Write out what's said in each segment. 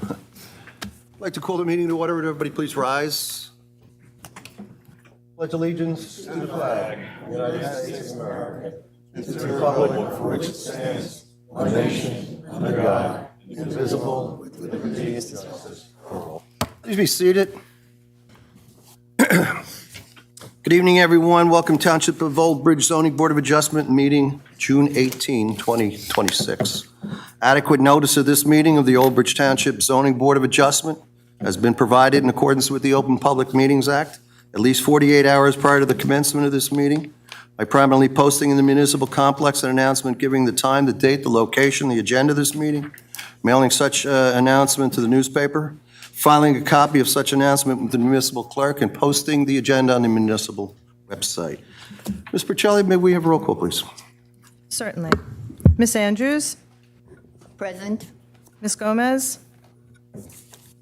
I'd like to call the meeting to order. Would everybody please rise? Pledge allegiance to the flag of the United States of America, and to the republic for which it stands, one nation, under God, indivisible, with liberty and justice for all. Please be seated. Good evening, everyone. Welcome Township of Old Bridge Zoning Board of Adjustment meeting, June 18, 2026. Adequate notice of this meeting of the Old Bridge Township Zoning Board of Adjustment has been provided in accordance with the Open Public Meetings Act at least 48 hours prior to the commencement of this meeting by prominently posting in the municipal complex an announcement giving the time, the date, the location, the agenda of this meeting, mailing such announcement to the newspaper, filing a copy of such announcement with the municipal clerk, and posting the agenda on the municipal website. Ms. Percelli, may we have a roll call, please? Certainly. Ms. Andrews? Present. Ms. Gomez?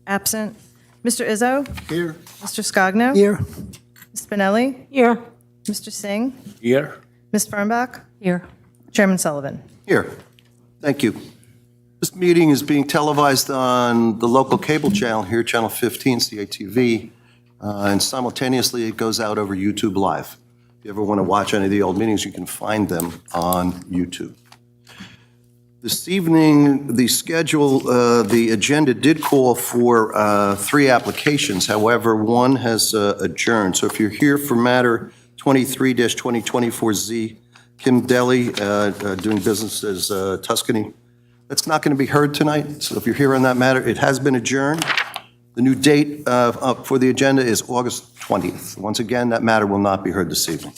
Absent. Mr. Izzo? Here. Mr. Scogno? Here. Ms. Spinelli? Here. Mr. Singh? Here. Ms. Fernbach? Here. Chairman Sullivan? Here. Thank you. This meeting is being televised on the local cable channel here, Channel 15, CATV, and simultaneously it goes out over YouTube Live. If you ever want to watch any of the old meetings, you can find them on YouTube. This evening, the schedule, the agenda did call for 3 applications. However, one has adjourned. So if you're here for matter 23-2024Z, Kim Deli, doing business as Tuscany, that's not going to be heard tonight. So if you're here on that matter, it has been adjourned. The new date for the agenda is August 20th. Once again, that matter will not be heard this evening.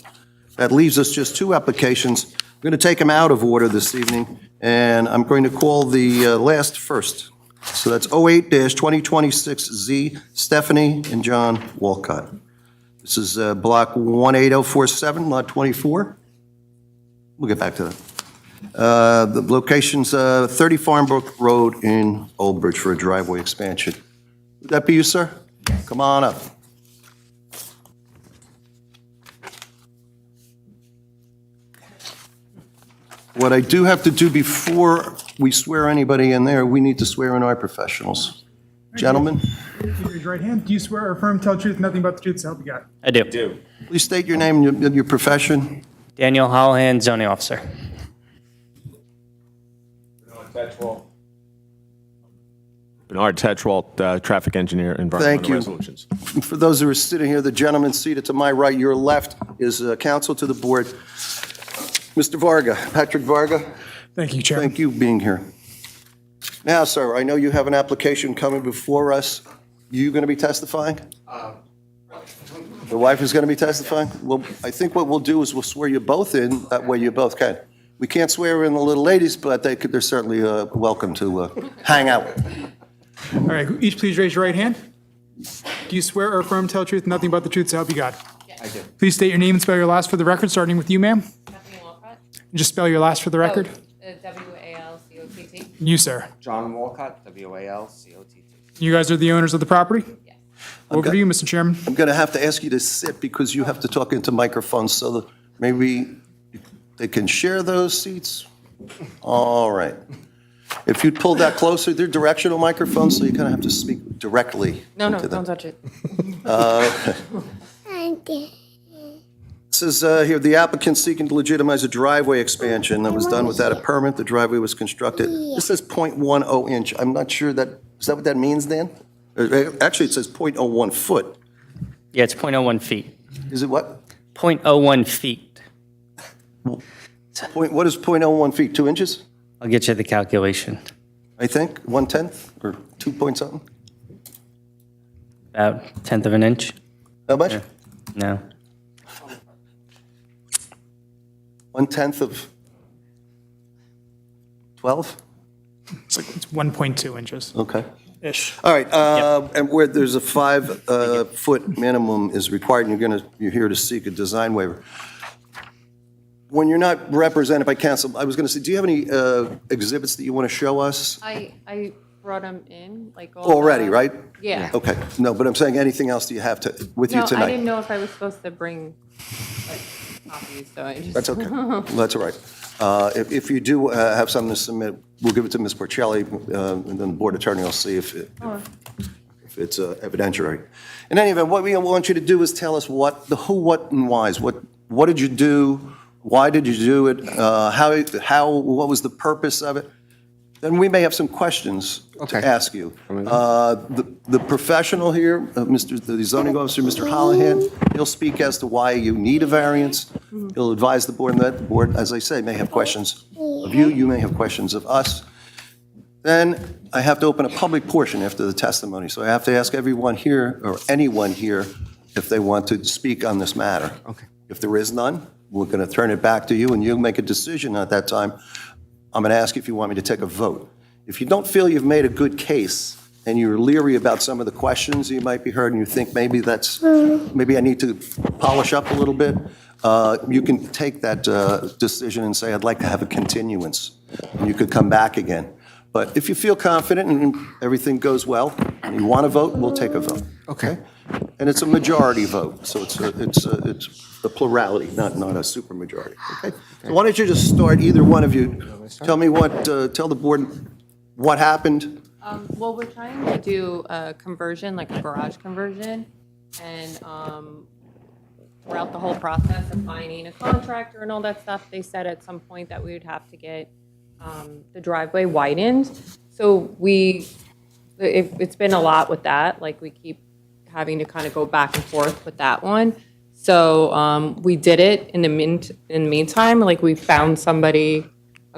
That leaves us just 2 applications. I'm going to take them out of order this evening, and I'm going to call the last first. So that's 08-2026Z, Stephanie and John Walcott. This is block 18047, lot 24. We'll get back to that. The location's 30 Farmbrook Road in Old Bridge for a driveway expansion. Would that be you, sir? Come on up. What I do have to do before we swear anybody in there, we need to swear in our professionals. Gentlemen, Raise your right hand. Do you swear or affirm to tell the truth, nothing but the truth, so help you God? I do. please state your name and your profession. Daniel Hollahan, zoning officer. Bernard Tetchwalt, traffic engineer, Thank environmental you. resolutions. For those who are sitting here, the gentleman seated to my right, your left, is counsel to the board. Mr. Varga, Patrick Varga, Thank you, Chairman. thank you for being here. Now, sir, I know you have an application coming before us. You going to be testifying? The wife is going to be testifying? Well, I think what we'll do is we'll swear you both in, that way you both can. We can't swear in the little ladies, but they're certainly welcome to hang out. All right, each please raise your right hand. Do you swear or affirm to tell the truth, nothing but the truth, so help you God? I do. Please state your name and spell your last for the record, starting with you, ma'am. Stephanie Walcott. And just spell your last for the record. W-A-L-C-O-T-T. You, sir. John Walcott, W-A-L-C-O-T-T. You guys are the owners of the property? Yes. Over to you, Mr. Chairman. I'm going to have to ask you to sit because you have to talk into microphones so that maybe they can share those seats. All right. If you'd pull that closer, they're directional microphones, so you kind of have to speak directly No, into them. don't touch it. This is here, the applicant seeking to legitimize a driveway expansion that was done without a permit. The driveway was constructed. This says .10 inch. I'm not sure is that what that means, Dan? Actually, it says .01 foot. Yeah, it's 0.01 feet. Is it what? 0.01 feet. What is .01 feet? 2 inches? I'll get you the calculation. I think, 1/10 or 2 point something? About 1/10 of an inch. How much? No. 1/10 of 12? It's 1.2 inches. Okay. Ish. All right, and where there's a 5-foot minimum is required, and you're here to seek a design waiver. When you're not represented by council, I was going to say, do you have any exhibits that you want to show us? I brought them in, like all Already, the- right? Yeah. Okay, no, but I'm saying anything else do you have with you No, tonight? I didn't know if I was supposed to bring like copies, so I just. That's okay. That's all right. If you do have something to submit, we'll give it to Ms. Porcelli, and then the board attorney will see if it's evidentiary. In any event, what we want you to do is tell us the who, what, and whys. What did you do? Why did you do it? What was the purpose of it? Then we may have some questions to ask you. The professional here, the zoning officer, Mr. Hollihan, he'll speak as to why you need a variance. He'll advise the board, and that board, as I say, may have questions of you. You may have questions of us. Then I have to open a public portion after the testimony. So I have to ask everyone here, or anyone here, if they want to speak on this matter. Okay. If there is none, we're going to turn it back to you, and you'll make a decision at that time. I'm going to ask if you want me to take a vote. If you don't feel you've made a good case and you're leery about some of the questions you might be heard and you think maybe I need to polish up a little bit, you can take that decision and say, I'd like to have a continuance, and you could come back again. But if you feel confident and everything goes well, and you want to vote, we'll take a vote. Okay. And it's a majority vote, so it's a plurality, not a supermajority, okay? So why don't you just start, either one of you, tell the board what happened. Well, we're trying to do a conversion, like a garage conversion, and throughout the whole process of finding a contractor and all that stuff, they said at some point that we would have to get the driveway widened. So it's been a lot with that, like we keep having to kind of go back and forth with that one. So we did it in the meantime, like we found somebody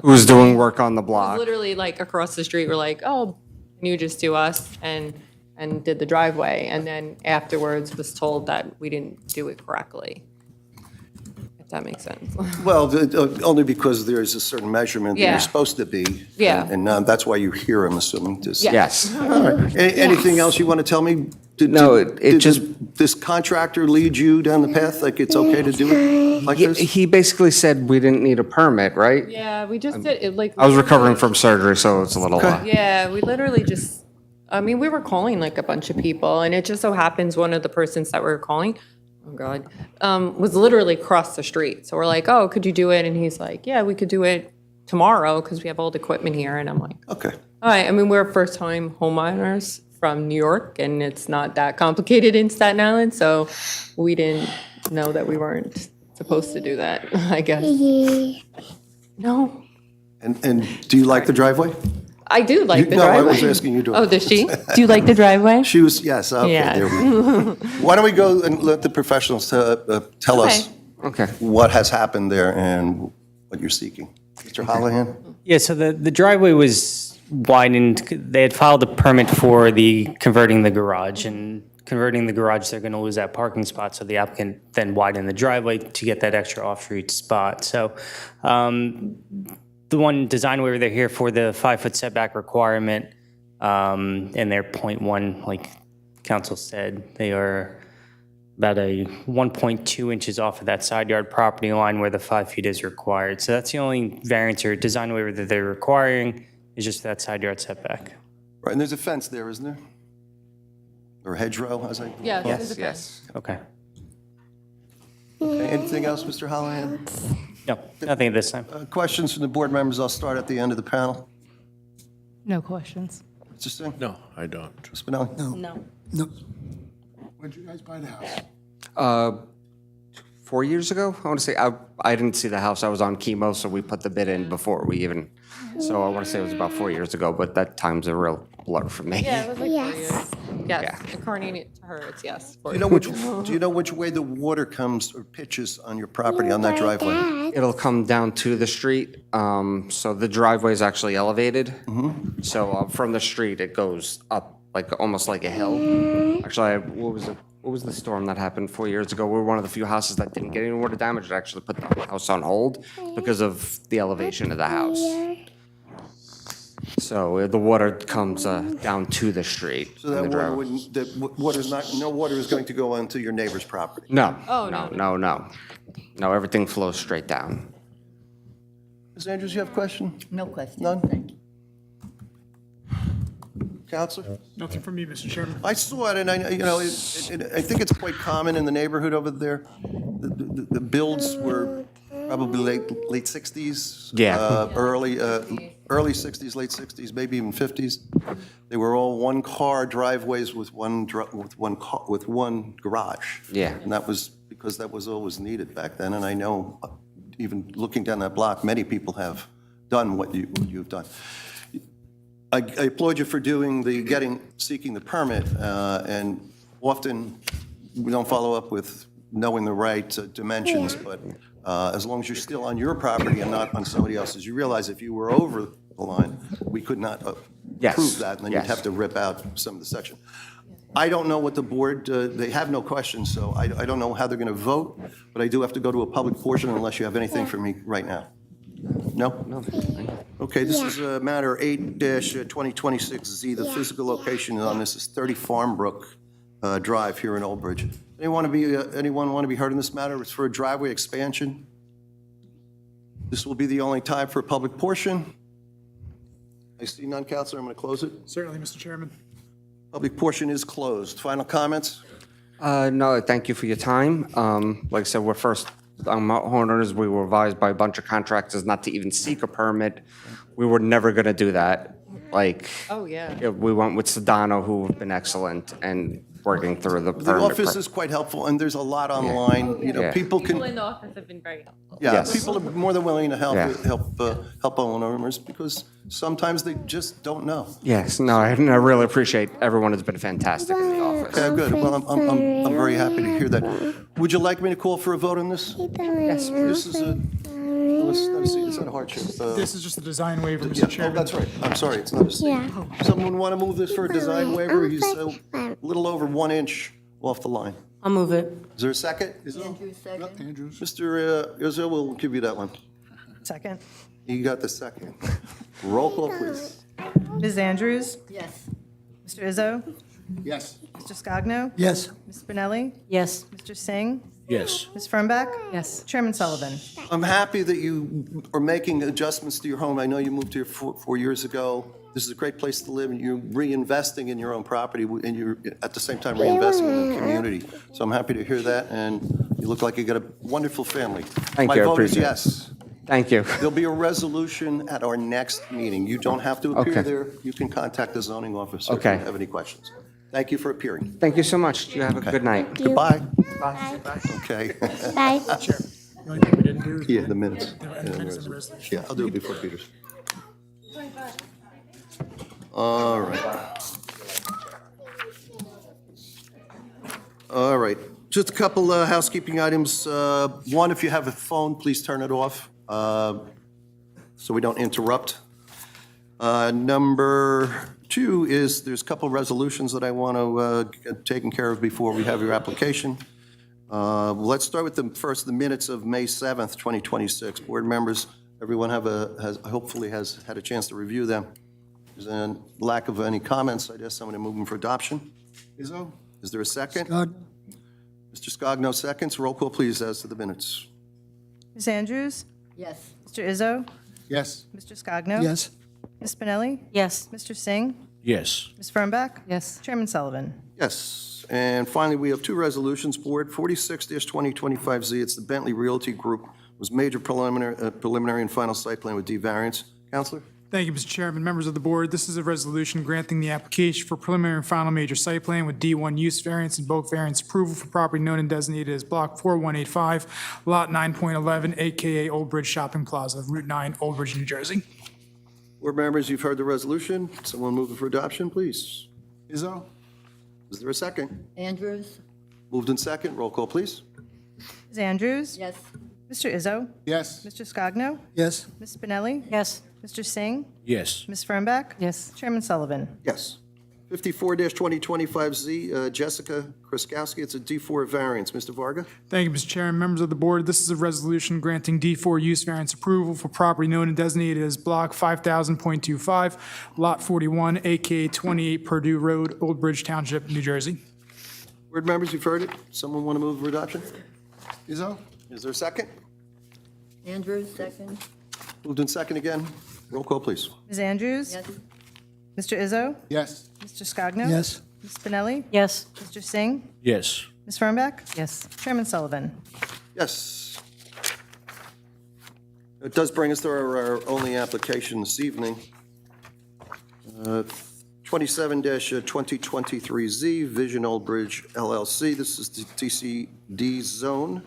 Who's doing work on the block? literally like across the street. We're like, oh, can you just do us? And did the driveway. And then afterwards was told that we didn't do it correctly. If that makes sense. Well, only because there's a certain measurement that Yeah. you're supposed to be. Yeah. And that's why you're here, I'm assuming. Yes. Anything else you want to tell me? No, it just- Did this contractor lead you down the path, like it's okay to do it like this? He basically said we didn't need a permit, right? Yeah, we just did it like. I was recovering from surgery, so it's a little. Yeah, we literally just, I mean, we were calling like a bunch of people, and it just so happens one of the persons that we were calling, oh God, was literally across the street. So we're like, oh, could you do it? And he's like, yeah, we could do it tomorrow because we have all the equipment here. And I'm like, Okay. all right. I mean, we're first-time homeowners from New York, and it's not that complicated in Staten Island, so we didn't know that we weren't supposed to do that, I guess. No, And do you like the driveway? I do like the No, I driveway. was asking you to. Oh, does she? Do you like the driveway? She was, yes, okay, Yeah. there we go. Why don't we go and let the professionals tell us Okay. what has happened there and what you're seeking. Mr. Hollihan? Yeah, so the driveway was widened. They had filed a permit for converting the garage, and converting the garage, they're going to lose that parking spot, so the applicant then widened the driveway to get that extra off-street spot. So the one design waiver they're here for, the 5-foot setback requirement, and they're 0.1, like council said, they are about a 1.2 inches off of that side yard property line where the 5 feet is required. So that's the only variance or design waiver that they're requiring, is just that side yard setback. Right, and there's a fence there, isn't there? Or hedgerow, as I... Yeah. Yes, yes. Okay. Okay, anything else, Mr. Hollihan? No, nothing at this time. Questions from the board members? I'll start at the end of the panel. No questions. Mr. Singh? No, I don't. Ms. Spinelli? No. When'd you guys buy the house? 4 years ago, I want to say. I didn't see the house. I was on chemo, so we put the bid in before we even. So I want to say it was about 4 years ago, but that time's a real blur for me. Yeah, it was like 4 years. Yes, according to her, it's yes. Do you know which way the water comes or pitches on your property, on that driveway? It'll come down to the street. So the driveway is actually elevated. So from the street, it goes up like almost like a hill. Actually, what was the storm that happened 4 years ago? We were one of the few houses that didn't get any water damage. It actually put the house on hold because of the elevation of the house. So the water comes down to the street. So in that the water driveway. wouldn't, that water's not, no water is going to go onto your neighbor's property? No, Oh, no, everything flows straight down. Ms. Andrews, you have a question? No question. None? Thank you. Counselor? Nothing from me, Mr. Chairman. I saw it, and I think it's quite common in the neighborhood over there. The builds were probably late 60s. Yeah. Early 60s, late 60s, maybe even 50s. They were all one-car driveways with one garage. Yeah. And that was because that was always needed back then. And I know, even looking down that block, many people have done what you've done. I applaud you for seeking the permit, and often we don't follow up with knowing the right dimensions, but as long as you're still on your property and not on somebody else's, you realize if you were over the line, we could not Yes. approve that, and then you'd Yes. have to rip out some of the section. I don't know what the board, they have no questions, so I don't know how they're going to vote, but I do have to go to a public portion unless you have anything for me right now. No? No. Okay, this is matter 8-2026Z. The physical location on this is 30 Farmbrook Drive here in Old Bridge. Anyone want to be heard in this matter? It's for a driveway expansion. This will be the only time for a public portion. I see none, Counselor. I'm going to close it. Certainly, Mr. Chairman. Public portion is closed. Final comments? No, thank you for your time. Like I said, we're first homeowners. We were advised by a bunch of contractors not to even seek a permit. We were never going to do that. Like, Oh, yeah. we went with Sedano, who have been excellent and working through the The permit. office is quite helpful, and there's a lot online. You know, Yeah. people People can, in the office have been very helpful. yeah, Yes. people are more than willing to help Yeah. help owners because sometimes they just don't know. Yes, no, I really appreciate everyone has been fantastic in the office. Okay, good. Well, I'm very happy to hear that. Would you like me to call for a vote on this? Yes, This is it's not a hardship. This is just a design waiver, Yeah, Mr. oh, Chairman. that's right. I'm sorry, it's not a C. Someone want to move this for a design waiver? He's a little over 1 inch off the line. I'll move it. Is there a second? Andrews, second. Andrews? Mr. Izzo will give you that one. Second. You got the second. Roll call, please. Ms. Andrews? Yes. Mr. Izzo? Yes. Mr. Scogno? Yes. Ms. Spinelli? Yes. Mr. Singh? Yes. Ms. Fernbach? Yes. Chairman Sullivan? I'm happy that you are making adjustments to your home. I know you moved here 4 years ago. This is a great place to live, and you're reinvesting in your own property, and you're at the same time reinvesting in the community. So I'm happy to hear that, and you look like you got a wonderful family. Thank you, I My vote is appreciate it. yes. Thank you. There'll be a resolution at our next meeting. You don't have to appear Okay. there. You can contact the zoning officer if Okay. you have any questions. Thank you for appearing. Thank you so much. You have a good night. Goodbye. Bye. Okay. Bye. The only thing we didn't do is Yeah, the minutes. the minutes and the resolution. Yeah, I'll do it before Peter's. All right. All right. Just a couple housekeeping items. One, if you have a phone, please turn it off so we don't interrupt. Number two is there's a couple resolutions that I want to get taken care of before we have your application. Let's start with the minutes of May 7th, 2026. Board members, everyone hopefully has had a chance to review them. There's a lack of any comments. I guess I'm going to move them for adoption. Izzo? Is there a second? Scott? Mr. Scogno seconds. Roll call, please, as to the minutes. Ms. Andrews? Yes. Mr. Izzo? Yes. Mr. Scogno? Yes. Ms. Spinelli? Yes. Mr. Singh? Yes. Ms. Fernbach? Yes. Chairman Sullivan? Yes. And finally, we have two resolutions. Board 46-2025Z, it's the Bentley Realty Group, was major preliminary and final site plan with D variance. Counselor? Thank you, Mr. Chairman. Members of the board, this is a resolution granting the application for preliminary and final major site plan with D1 use variance and bulk variance approval for property known and designated as Block 4185, Lot 9.11, AKA Old Bridge Shopping Plaza, Route 9, Old Bridge, New Jersey. Board members, you've heard the resolution. Someone move it for adoption, please. Izzo? Is there a second? Andrews? Moved in second. Roll call, please. Ms. Andrews? Yes. Mr. Izzo? Yes. Mr. Scogno? Yes. Ms. Spinelli? Yes. Mr. Singh? Yes. Ms. Fernbach? Yes. Chairman Sullivan? Yes. 54-2025Z, Jessica Kraskowski, it's a D4 variance. Mr. Varga? Thank you, Mr. Chairman. Members of the board, this is a resolution granting D4 use variance approval for property known and designated as Block 5000.25, Lot 41, AKA 28 Purdue Road, Old Bridge Township, New Jersey. Board members, you've heard it. Someone want to move for adoption? Izzo? Is there a second? Andrews, second. Moved in second again. Roll call, please. Ms. Andrews? Yes. Mr. Izzo? Yes. Mr. Scogno? Yes. Ms. Spinelli? Yes. Mr. Singh? Yes. Ms. Fernbach? Yes. Chairman Sullivan? Yes. It does bring us to our only application this evening. 27-2023Z, Vision Old Bridge LLC. This is the TCD zone,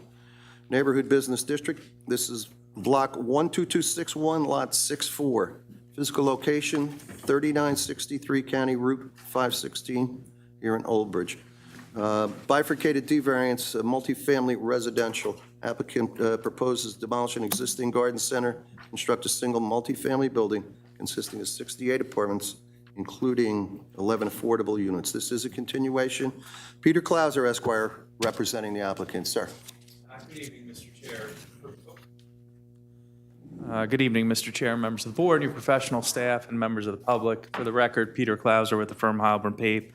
Neighborhood Business District. This is Block 12261, Lot 64. Physical location, 3963 County Route 516 here in Old Bridge. Bifurcated D variance, multifamily residential. Applicant proposes demolish an existing garden center, construct a single multifamily building consisting of 68 apartments, including 11 affordable units. This is a continuation. Peter Clauser, Esquire, representing the applicant. Sir. Good evening, Mr. Chair. Good evening, Mr. Chair, members of the board, your professional staff, and members of the public. For the record, Peter Clauser with the firm Heilbrunn Pape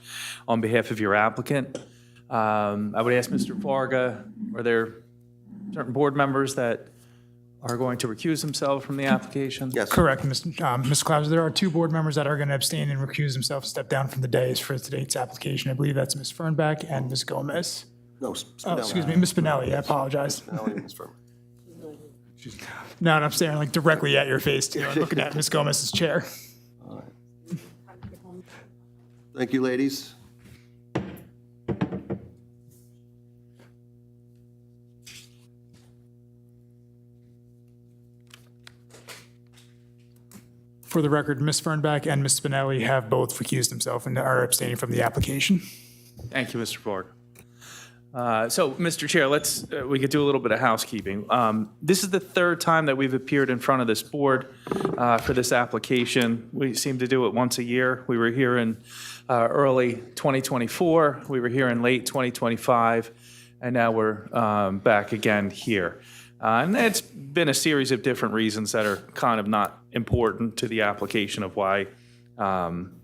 on behalf of your applicant. I would ask Mr. Varga, are there certain board members that are going to recuse themselves from the application? Yes. Correct, Mr. Clauser. There are two board members that are going to abstain and recuse themselves, step down from the dais for today's application. I believe that's Ms. Fernbeck and Ms. Gomez. No, Oh, excuse me, Ms. Spinelli. I apologize. No, and I'm staring like directly at your face too. I'm looking at Ms. Gomez's chair. Thank you, ladies. For the record, Ms. Fernbeck and Ms. Spinelli have both recused themselves and are abstaining from the application. Thank you, Mr. Varga. So, Mr. Chair, we could do a little bit of housekeeping. This is the third time that we've appeared in front of this board for this application. We seem to do it once a year. We were here in early 2024. We were here in late 2025. And now we're back again here. And it's been a series of different reasons that are kind of not important to the application of why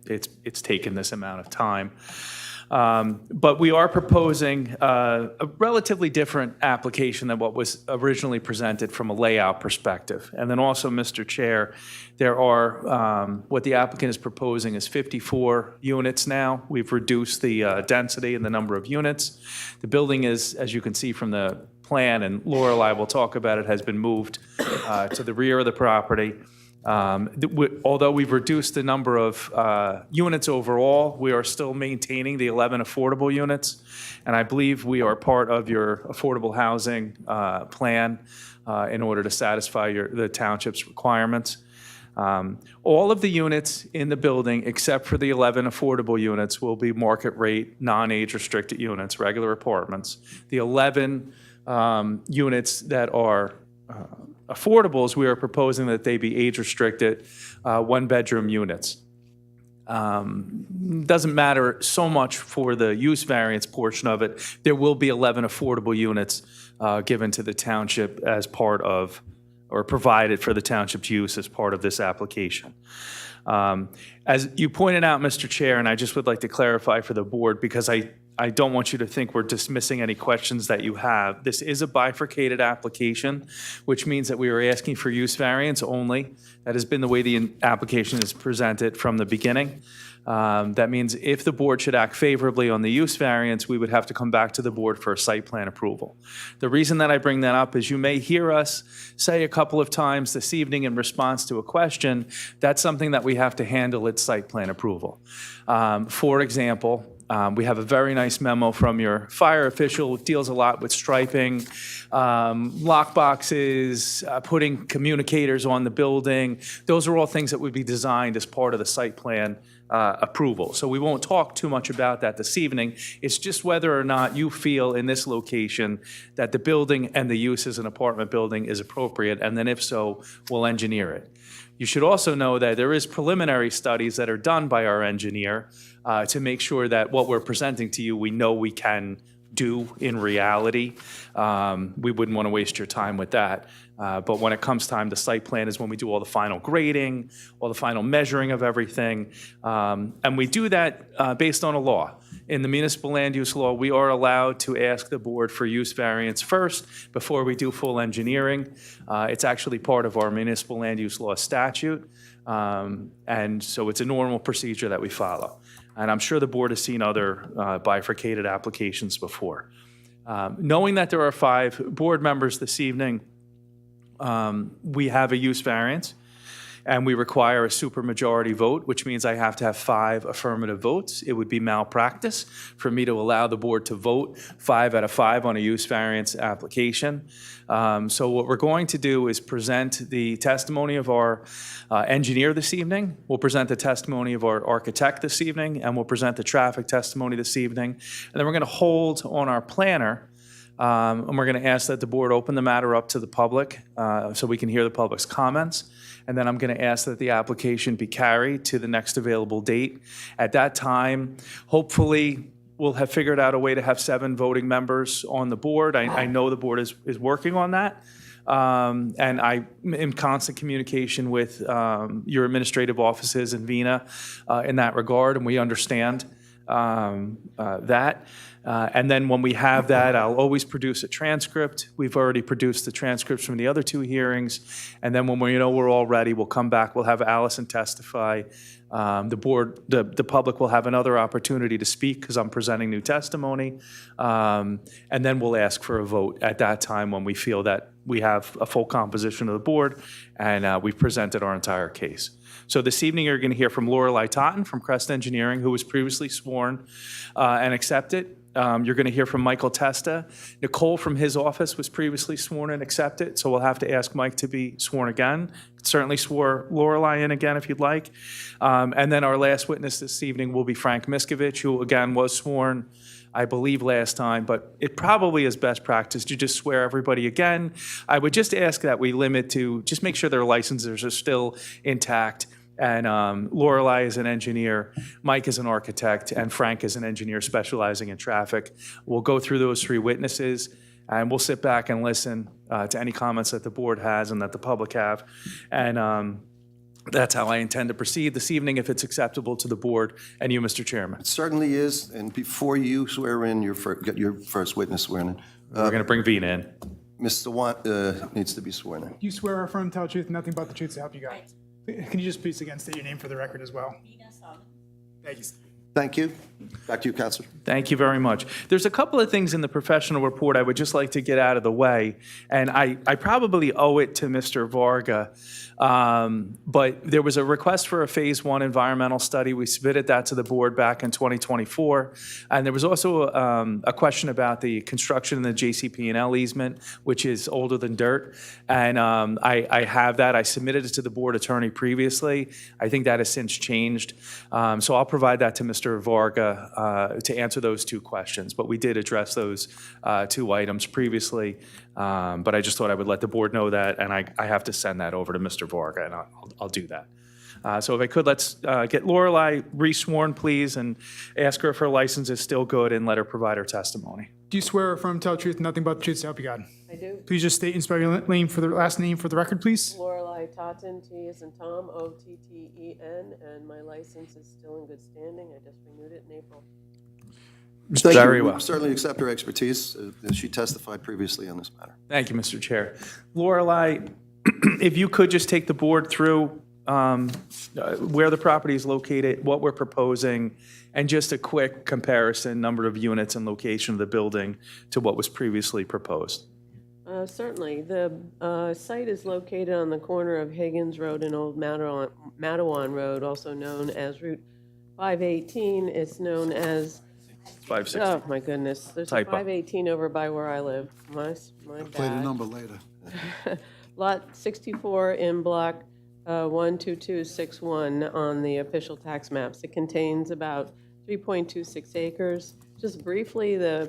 it's taken this amount of time. But we are proposing a relatively different application than what was originally presented from a layout perspective. And then also, Mr. Chair, there are, what the applicant is proposing is 54 units now. We've reduced the density and the number of units. The building is, as you can see from the plan, and Lorelei will talk about it, has been moved to the rear of the property. Although we've reduced the number of units overall, we are still maintaining the 11 affordable units. And I believe we are part of your affordable housing plan in order to satisfy the township's requirements. All of the units in the building, except for the 11 affordable units, will be market rate, non-age restricted units, regular apartments. The 11 units that are affordables, we are proposing that they be age-restricted, one-bedroom units. Doesn't matter so much for the use variance portion of it. There will be 11 affordable units given to the township as part of, or provided for the township's use as part of this application. As you pointed out, Mr. Chair, and I just would like to clarify for the board, because I don't want you to think we're dismissing any questions that you have. This is a bifurcated application, which means that we are asking for use variance only. That has been the way the application is presented from the beginning. That means if the board should act favorably on the use variance, we would have to come back to the board for a site plan approval. The reason that I bring that up is you may hear us say a couple of times this evening in response to a question, that's something that we have to handle at site plan approval. For example, we have a very nice memo from your fire official. It deals a lot with striping, lock boxes, putting communicators on the building. Those are all things that would be designed as part of the site plan approval. So we won't talk too much about that this evening. It's just whether or not you feel in this location that the building and the use as an apartment building is appropriate, and then if so, we'll engineer it. You should also know that there is preliminary studies that are done by our engineer to make sure that what we're presenting to you, we know we can do in reality. We wouldn't want to waste your time with that. But when it comes time, the site plan is when we do all the final grading, all the final measuring of everything. And we do that based on a law. In the municipal land use law, we are allowed to ask the board for use variance first before we do full engineering. It's actually part of our municipal land use law statute. And so it's a normal procedure that we follow. And I'm sure the board has seen other bifurcated applications before. Knowing that there are 5 board members this evening, we have a use variance, and we require a supermajority vote, which means I have to have 5 affirmative votes. It would be malpractice for me to allow the board to vote 5 out of 5 on a use variance application. So what we're going to do is present the testimony of our engineer this evening. We'll present the testimony of our architect this evening, and we'll present the traffic testimony this evening. And then we're going to hold on our planner, and we're going to ask that the board open the matter up to the public so we can hear the public's comments. And then I'm going to ask that the application be carried to the next available date. At that time, hopefully, we'll have figured out a way to have 7 voting members on the board. I know the board is working on that. And I'm in constant communication with your administrative offices and Vina in that regard, and we understand that. And then when we have that, I'll always produce a transcript. We've already produced the transcripts from the other 2 hearings. And then when we know we're all ready, we'll come back, we'll have Allison testify. The board, the public will have another opportunity to speak because I'm presenting new testimony. And then we'll ask for a vote at that time when we feel that we have a full composition of the board and we've presented our entire case. So this evening, you're going to hear from Lorelei Totten from Crest Engineering, who was previously sworn and accepted. You're going to hear from Michael Testa. Nicole from his office was previously sworn and accepted, so we'll have to ask Mike to be sworn again. Certainly swore Lorelei in again if you'd like. And then our last witness this evening will be Frank Miskovich, who again was sworn, I believe, last time, but it probably is best practice to just swear everybody again. I would just ask that we limit to, just make sure their licenses are still intact. And Lorelei is an engineer, Mike is an architect, and Frank is an engineer specializing in traffic. We'll go through those 3 witnesses, and we'll sit back and listen to any comments that the board has and that the public have. And that's how I intend to proceed this evening, if it's acceptable to the board and you, Mr. Chairman. It certainly is, and before you swear in, get your first witness sworn in. We're going to bring Vina in. Mr. Want needs to be sworn in. Do you swear or affirm to tell the truth, nothing but the truth to help you God? Can you just please again state your name for the record as well? Thank you. Thank you. Back to you, Counselor. Thank you very much. There's a couple of things in the professional report I would just like to get out of the way, and I probably owe it to Mr. Varga, but there was a request for a Phase 1 environmental study. We submitted that to the board back in 2024, and there was also a question about the construction in the JCP&L easement, which is older than dirt, and I have that. I submitted it to the board attorney previously. I think that has since changed, so I'll provide that to Mr. Varga to answer those 2 questions, but we did address those 2 items previously, but I just thought I would let the board know that, and I have to send that over to Mr. Varga, and I'll do that. So if I could, let's get Lorelei re-sworn, please, and ask her if her license is still good and let her provide her testimony. Do you swear or affirm to tell the truth, nothing but the truth to help you God? I do. Please just state and spell your name for the last name for the record, please. Lorelei Totten, T as in Tom, O-T-T-E-N, and my license is still in good standing. I just renewed it in April. Thank you. Very well. We certainly accept her expertise. She testified previously on this matter. Thank you, Mr. Chair. Lorelei, if you could just take the board through where the property is located, what we're proposing, and just a quick comparison, number of units and location of the building to what was previously proposed. Certainly. The site is located on the corner of Higgins Road and Old Matawan Road, also known as Route 518. It's known as, 560. oh my goodness, there's a Typo. 518 over by where I live. My Play the bad. number later. Lot 64 in block 12261 on the official tax maps. It contains about 3.26 acres. Just briefly, I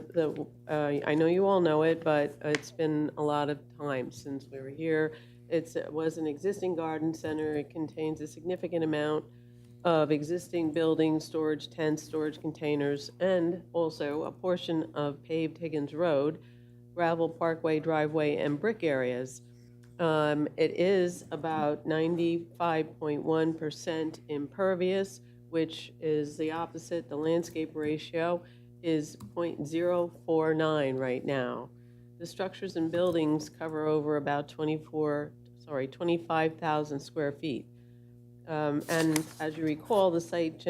know you all know it, but it's been a lot of time since we were here. It was an existing garden center. It contains a significant amount of existing buildings, storage tents, storage containers, and also a portion of paved Higgins Road, gravel parkway, driveway, and brick areas. It is about 95.1% impervious, which is the opposite. The landscape ratio is 0.049 right now. The structures and buildings cover over about 25,000 square feet. And as you recall, the site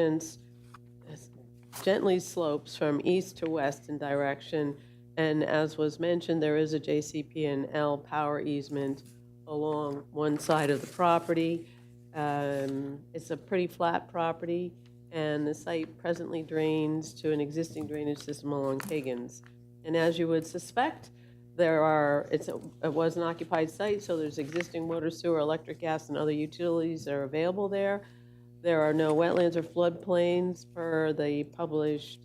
gently slopes from east to west in direction. And as was mentioned, there is a JCP&L power easement along one side of the property. It's a pretty flat property, and the site presently drains to an existing drainage system along Higgins. And as you would suspect, it was an occupied site, so there's existing water, sewer, electric, gas, and other utilities that are available there. There are no wetlands or floodplains per the published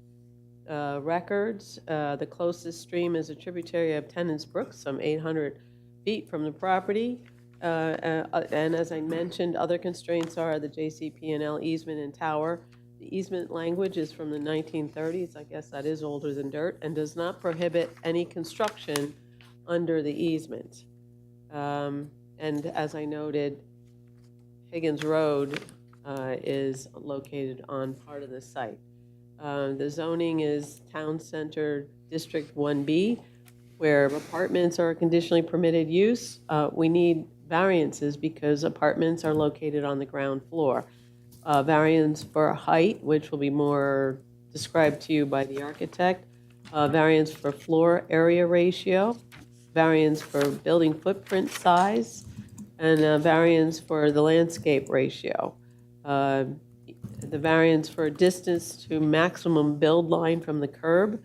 records. The closest stream is a tributary of Tennant's Brook, some 800 feet from the property. And as I mentioned, other constraints are the JCP&L easement and tower. The easement language is from the 1930s. I guess that is older than dirt, and does not prohibit any construction under the easement. And as I noted, Higgins Road is located on part of the site. The zoning is Town Center District 1B, where apartments are a conditionally permitted use. We need variances because apartments are located on the ground floor. Variance for height, which will be more described to you by the architect. Variance for floor area ratio. Variance for building footprint size. And variance for the landscape ratio. The variance for distance to maximum build line from the curb.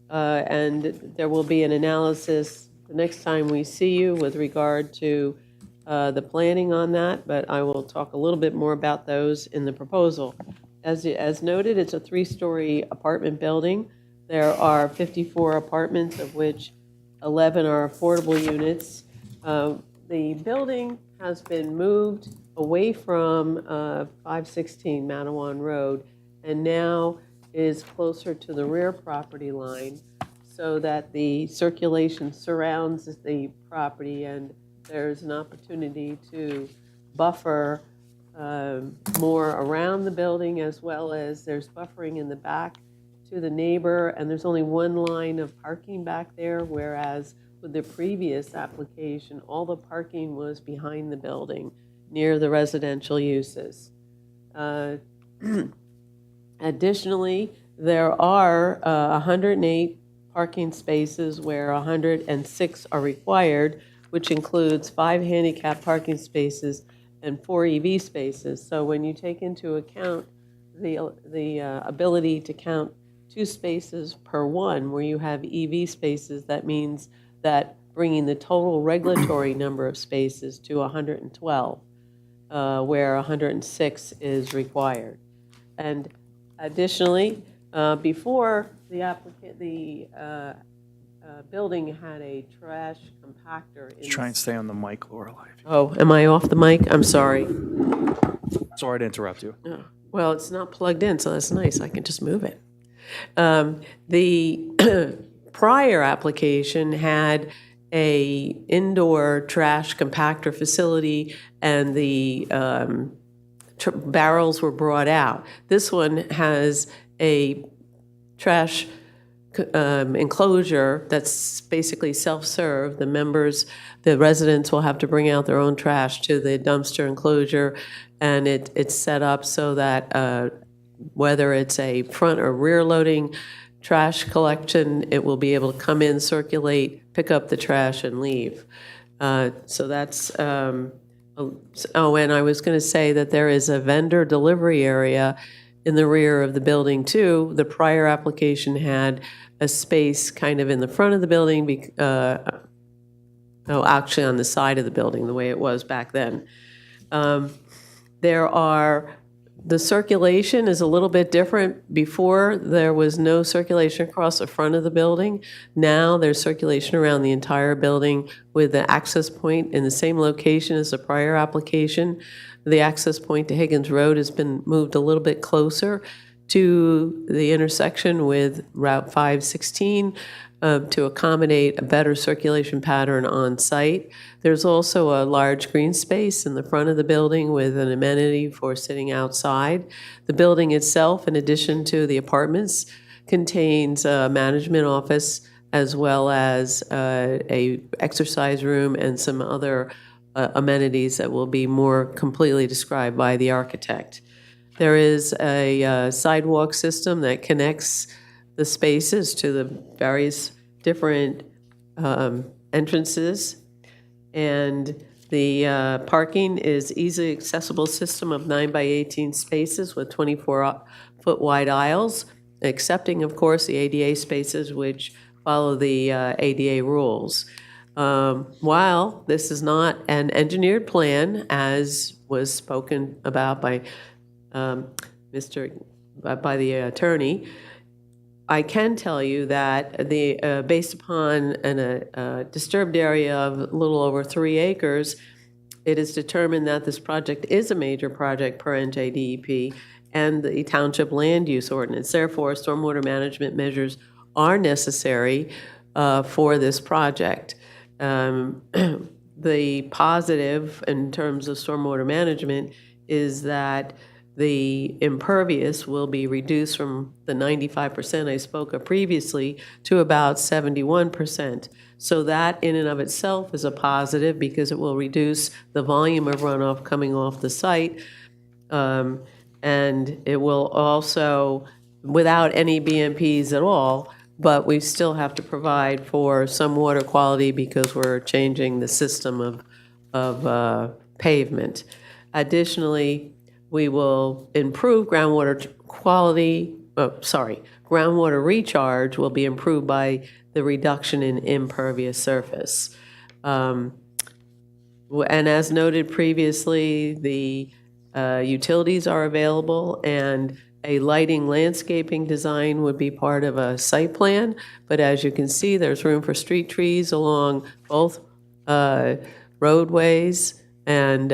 And there will be an analysis the next time we see you with regard to the planning on that, but I will talk a little bit more about those in the proposal. As noted, it's a 3-story apartment building. There are 54 apartments, of which 11 are affordable units. The building has been moved away from 516 Manawan Road and now is closer to the rear property line so that the circulation surrounds the property and there's an opportunity to buffer more around the building, as well as there's buffering in the back to the neighbor, and there's only one line of parking back there, whereas with the previous application, all the parking was behind the building, near the residential uses. Additionally, there are 108 parking spaces where 106 are required, which includes 5 handicap parking spaces and 4 EV spaces. So when you take into account the ability to count 2 spaces per one, where you have EV spaces, that means that bringing the total regulatory number of spaces to 112, where 106 is required. And additionally, before the building had a trash compactor. Try and stay on the mic, Laura. Oh, am I off the mic? I'm sorry. Sorry to interrupt you. Oh, well, it's not plugged in, so that's nice. I can just move it. The prior application had a indoor trash compactor facility, and the barrels were brought out. This one has a trash enclosure that's basically self-serve. The residents will have to bring out their own trash to the dumpster enclosure, and it's set up so that whether it's a front or rear loading trash collection, it will be able to come in, circulate, pick up the trash, and leave. So that's, and I was going to say that there is a vendor delivery area in the rear of the building too. The prior application had a space kind of in the front of the building, actually on the side of the building, the way it was back then. The circulation is a little bit different. Before, there was no circulation across the front of the building. Now there's circulation around the entire building with the access point in the same location as the prior application. The access point to Higgins Road has been moved a little bit closer to the intersection with Route 516 to accommodate a better circulation pattern on site. There's also a large green space in the front of the building with an amenity for sitting outside. The building itself, in addition to the apartments, contains a management office as well as a exercise room and some other amenities that will be more completely described by the architect. There is a sidewalk system that connects the spaces to the various different entrances. And The parking is easily accessible system of 9 by 18 spaces with 24-foot wide aisles, excepting, of course, the ADA spaces, which follow the ADA rules. While this is not an engineered plan, as was spoken about by by the attorney, I can tell you that based upon a disturbed area of a little over 3 acres, it is determined that this project is a major project per NJDEP and the Township Land Use Ordinance. Therefore, stormwater management measures are necessary for this project. The positive in terms of stormwater management is that the impervious will be reduced from the 95% I spoke of previously to about 71%. So that in and of itself is a positive because it will reduce the volume of runoff coming off the site. And it will also, without any BMPs at all, but we still have to provide for some water quality because we're changing the system of pavement. Additionally, we will improve groundwater quality, groundwater recharge will be improved by the reduction in impervious surface. And as noted previously, the utilities are available and a lighting landscaping design would be part of a site plan. But as you can see, there's room for street trees along both roadways and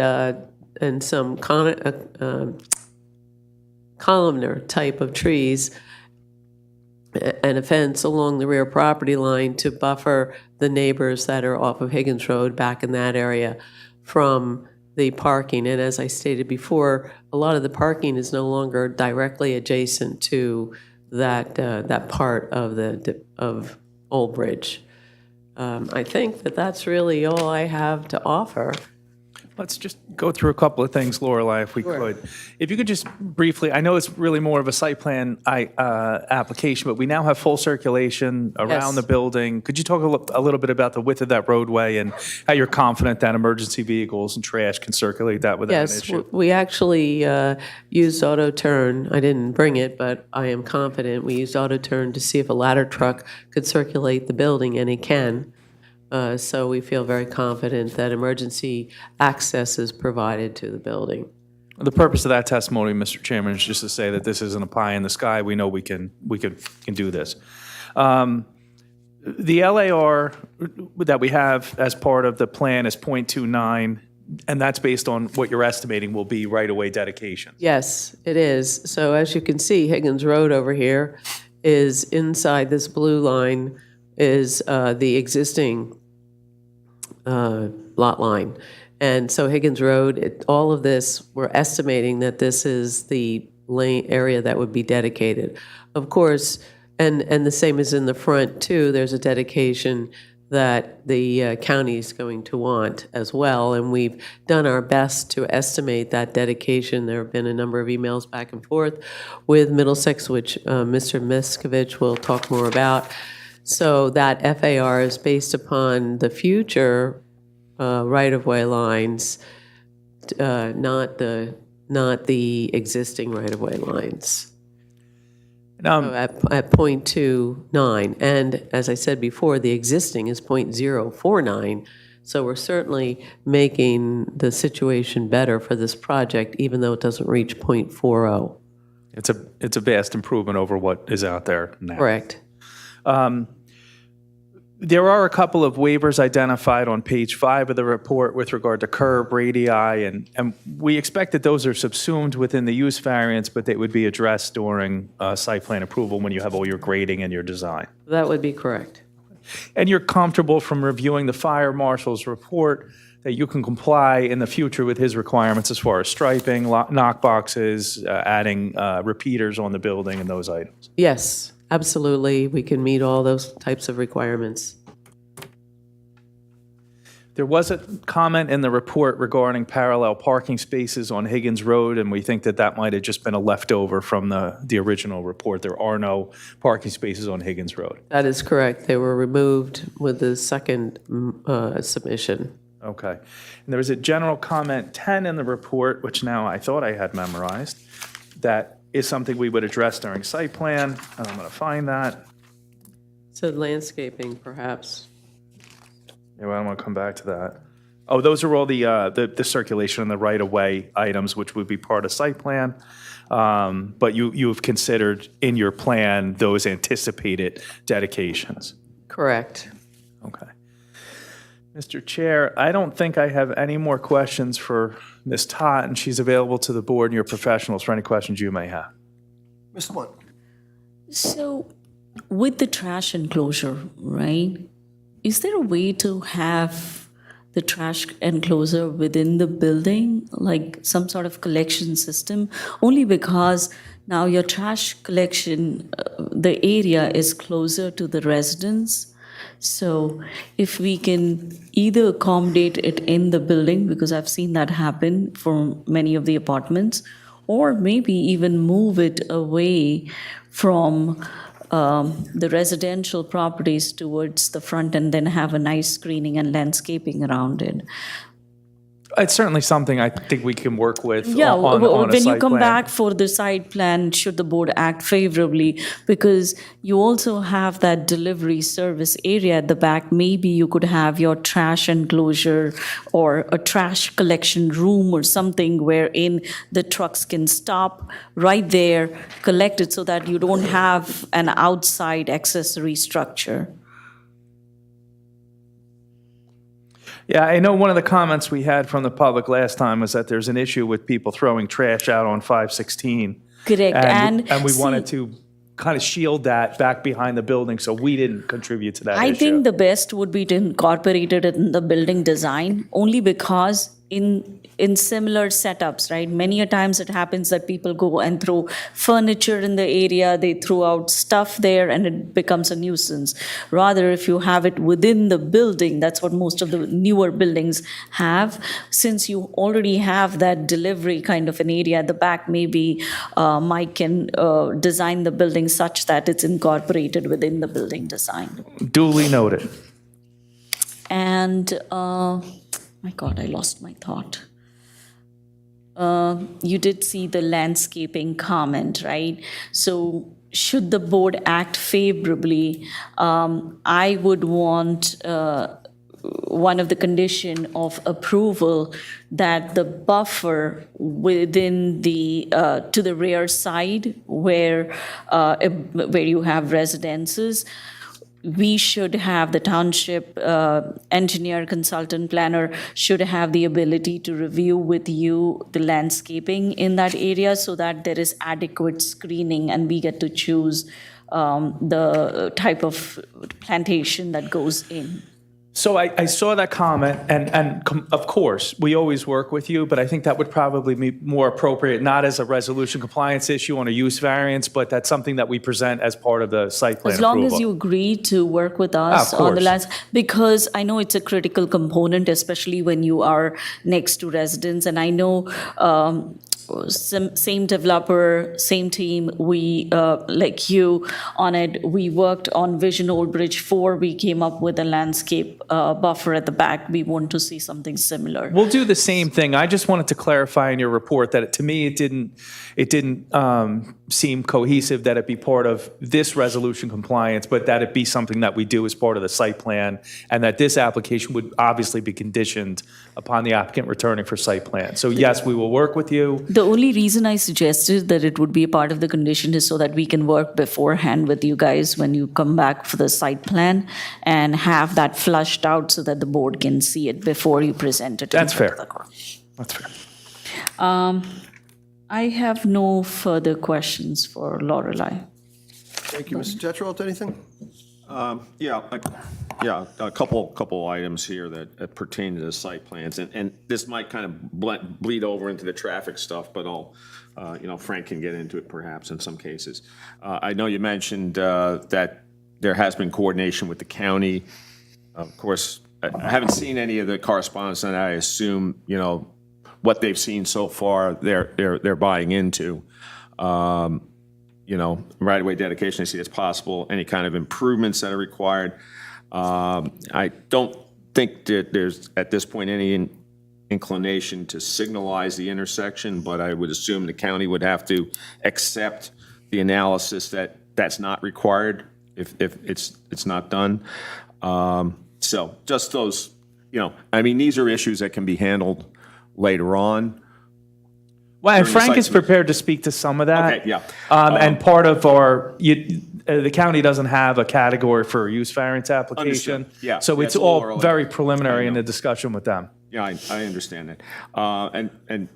some columnar type of trees and a fence along the rear property line to buffer the neighbors that are off of Higgins Road back in that area from the parking. And as I stated before, a lot of the parking is no longer directly adjacent to that part of Old Bridge. I think that's really all I have to offer. Let's just go through a couple of things, Lorelei, if we could. If you could just briefly, I know it's really more of a site plan application, but we now have full circulation around Yes. the building. Could you talk a little bit about the width of that roadway and how you're confident that emergency vehicles and trash can circulate that without an Yes, issue? we actually used auto turn. I didn't bring it, but I am confident. We used auto turn to see if a ladder truck could circulate the building, and it can. So we feel very confident that emergency access is provided to the building. The purpose of that testimony, Mr. Chairman, is just to say that this isn't a pie in the sky. We know we can do this. The LAR that we have as part of the plan is .29, and that's based on what you're estimating will be right-of-way dedication. Yes, it is. So as you can see, Higgins Road over here is inside this blue line is the existing lot line. And so Higgins Road, all of this, we're estimating that this is the lane area that would be dedicated. Of course, and the same is in the front too, there's a dedication that the county is going to want as well. And we've done our best to estimate that dedication. There have been a number of emails back and forth with Middlesex, which Mr. Miskovich will talk more about. So that FAR is based upon the future right-of-way lines, not the existing right-of-way lines. So at .29, and as I said before, the existing is .049. So we're certainly making the situation better for this project, even though it doesn't reach .40. It's a vast improvement over what is out there now. Correct. There are a couple of waivers identified on page 5 of the report with regard to curb, radii, and we expect that those are subsumed within the use variance, but they would be addressed during site plan approval when you have all your grading and your design. That would be correct. And you're comfortable from reviewing the fire marshal's report that you can comply in the future with his requirements as far as striping, knock boxes, adding repeaters on the building and those items? Yes, absolutely. We can meet all those types of requirements. There was a comment in the report regarding parallel parking spaces on Higgins Road, and we think that that might have just been a leftover from the original report. There are no parking spaces on Higgins Road. That is correct. They were removed with the second submission. Okay. And there was a general comment 10 in the report, which now I thought I had memorized, that is something we would address during site plan, and I'm going to find that. So landscaping, perhaps. Yeah, well, I'm going to come back to that. Oh, those are all the circulation and the right-of-way items, which would be part of site plan. But you have considered in your plan those anticipated dedications. Correct. Okay. Mr. Chair, I don't think I have any more questions for Ms. Tott, and she's available to the board and your professionals for any questions you may have. Mr. Blunt? So, with the trash enclosure, right, is there a way to have the trash enclosure within the building, like some sort of collection system? Only because now your trash collection, the area is closer to the residents. So if we can either accommodate it in the building, because I've seen that happen for many of the apartments, or maybe even move it away from the residential properties towards the front and then have a nice screening and landscaping around it. It's certainly something I think we can work with Yeah, on a when you site come plan. back for the site plan, should the board act favorably? Because you also have that delivery service area at the back. Maybe you could have your trash enclosure or a trash collection room or something wherein the trucks can stop right there, collect it, so that you don't have an outside accessory structure. Yeah, I know one of the comments we had from the public last time was that there's an issue with people throwing trash out on 516. Correct. And we see, wanted to kind of shield that back behind the building, so we didn't contribute to that I issue. think the best would be to incorporate it in the building design, only because in similar setups, right? Many a times it happens that people go and throw furniture in the area, they throw out stuff there, and it becomes a nuisance. Rather, if you have it within the building, that's what most of the newer buildings have. Since you already have that delivery kind of an area at the back, maybe Mike can design the building such that it's incorporated within the building design. Duly noted. And, my God, I lost my thought. You did see the landscaping comment, right? So should the board act favorably, I would want one of the condition of approval that the buffer within the to the rear side where you have residences, we should have the township engineer, consultant, planner should have the ability to review with you the landscaping in that area so that there is adequate screening and we get to choose the type of plantation that goes in. So I saw that comment, and of course, we always work with you, but I think that would probably be more appropriate, not as a resolution compliance issue on a use variance, but that's something that we present as part of the site plan As long approval. as you agree to work with us Of on the course. lands, because I know it's a critical component, especially when you are next to residents. And I know same developer, same team, we, like you on it, we worked on Vision Old Bridge 4. We came up with a landscape buffer at the back. We want to see something similar. We'll do the same thing. I just wanted to clarify in your report that to me, it didn't seem cohesive that it be part of this resolution compliance, but that it be something that we do as part of the site plan, and that this application would obviously be conditioned upon the applicant returning for site plan. So yes, we will work with you. The only reason I suggested that it would be a part of the condition is so that we can work beforehand with you guys when you come back for the site plan and have that flushed out so that the board can see it before you present it. That's in front fair. of the court. That's fair. I have no further questions for Lorelei. Thank you. Mr. Tetrault, anything? Yeah, a couple items here that pertain to the site plans, and this might kind of bleed over into the traffic stuff, but Frank can get into it perhaps in some cases. I know you mentioned that there has been coordination with the county. Of course, I haven't seen any of the correspondence, and I assume, what they've seen so far, they're buying into. Right-of-way dedication, I see it's possible, any kind of improvements that are required. I don't think that there's, at this point, any inclination to signalize the intersection, but I would assume the county would have to accept the analysis that that's not required if it's not done. So just those, I mean, these are issues that can be handled later on. Well, and during the Frank site is prepared to speak to some of that. Okay, yeah. And part of the county doesn't have a category for a use variance application. Understood. Yeah, So yeah, it's it's a little all early. very preliminary in know. the discussion with them. Yeah, I understand that. And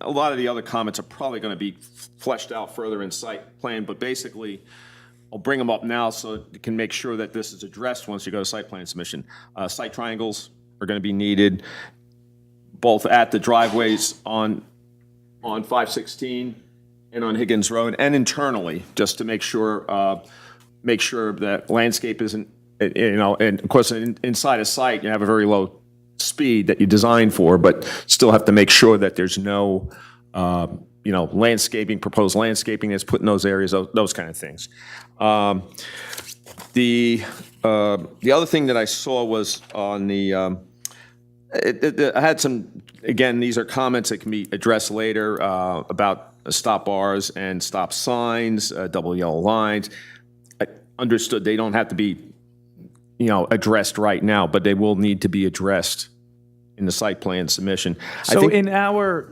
a lot of the other comments are probably going to be fleshed out further in site plan, but basically, I'll bring them up now so you can make sure that this is addressed once you go to site plan submission. Site triangles are going to be needed, both at the driveways on 516 and on Higgins Road, and internally, just to make sure that landscape isn't, and of course, inside a site, you have a very low speed that you design for, but still have to make sure that there's no, proposed landscaping that's put in those areas, those kind of things. The other thing that I saw was on the, I had some, again, these are comments that can be addressed later about stop bars and stop signs, double yellow lines. I understood they don't have to be, addressed right now, but they will need to be addressed in the site plan submission. So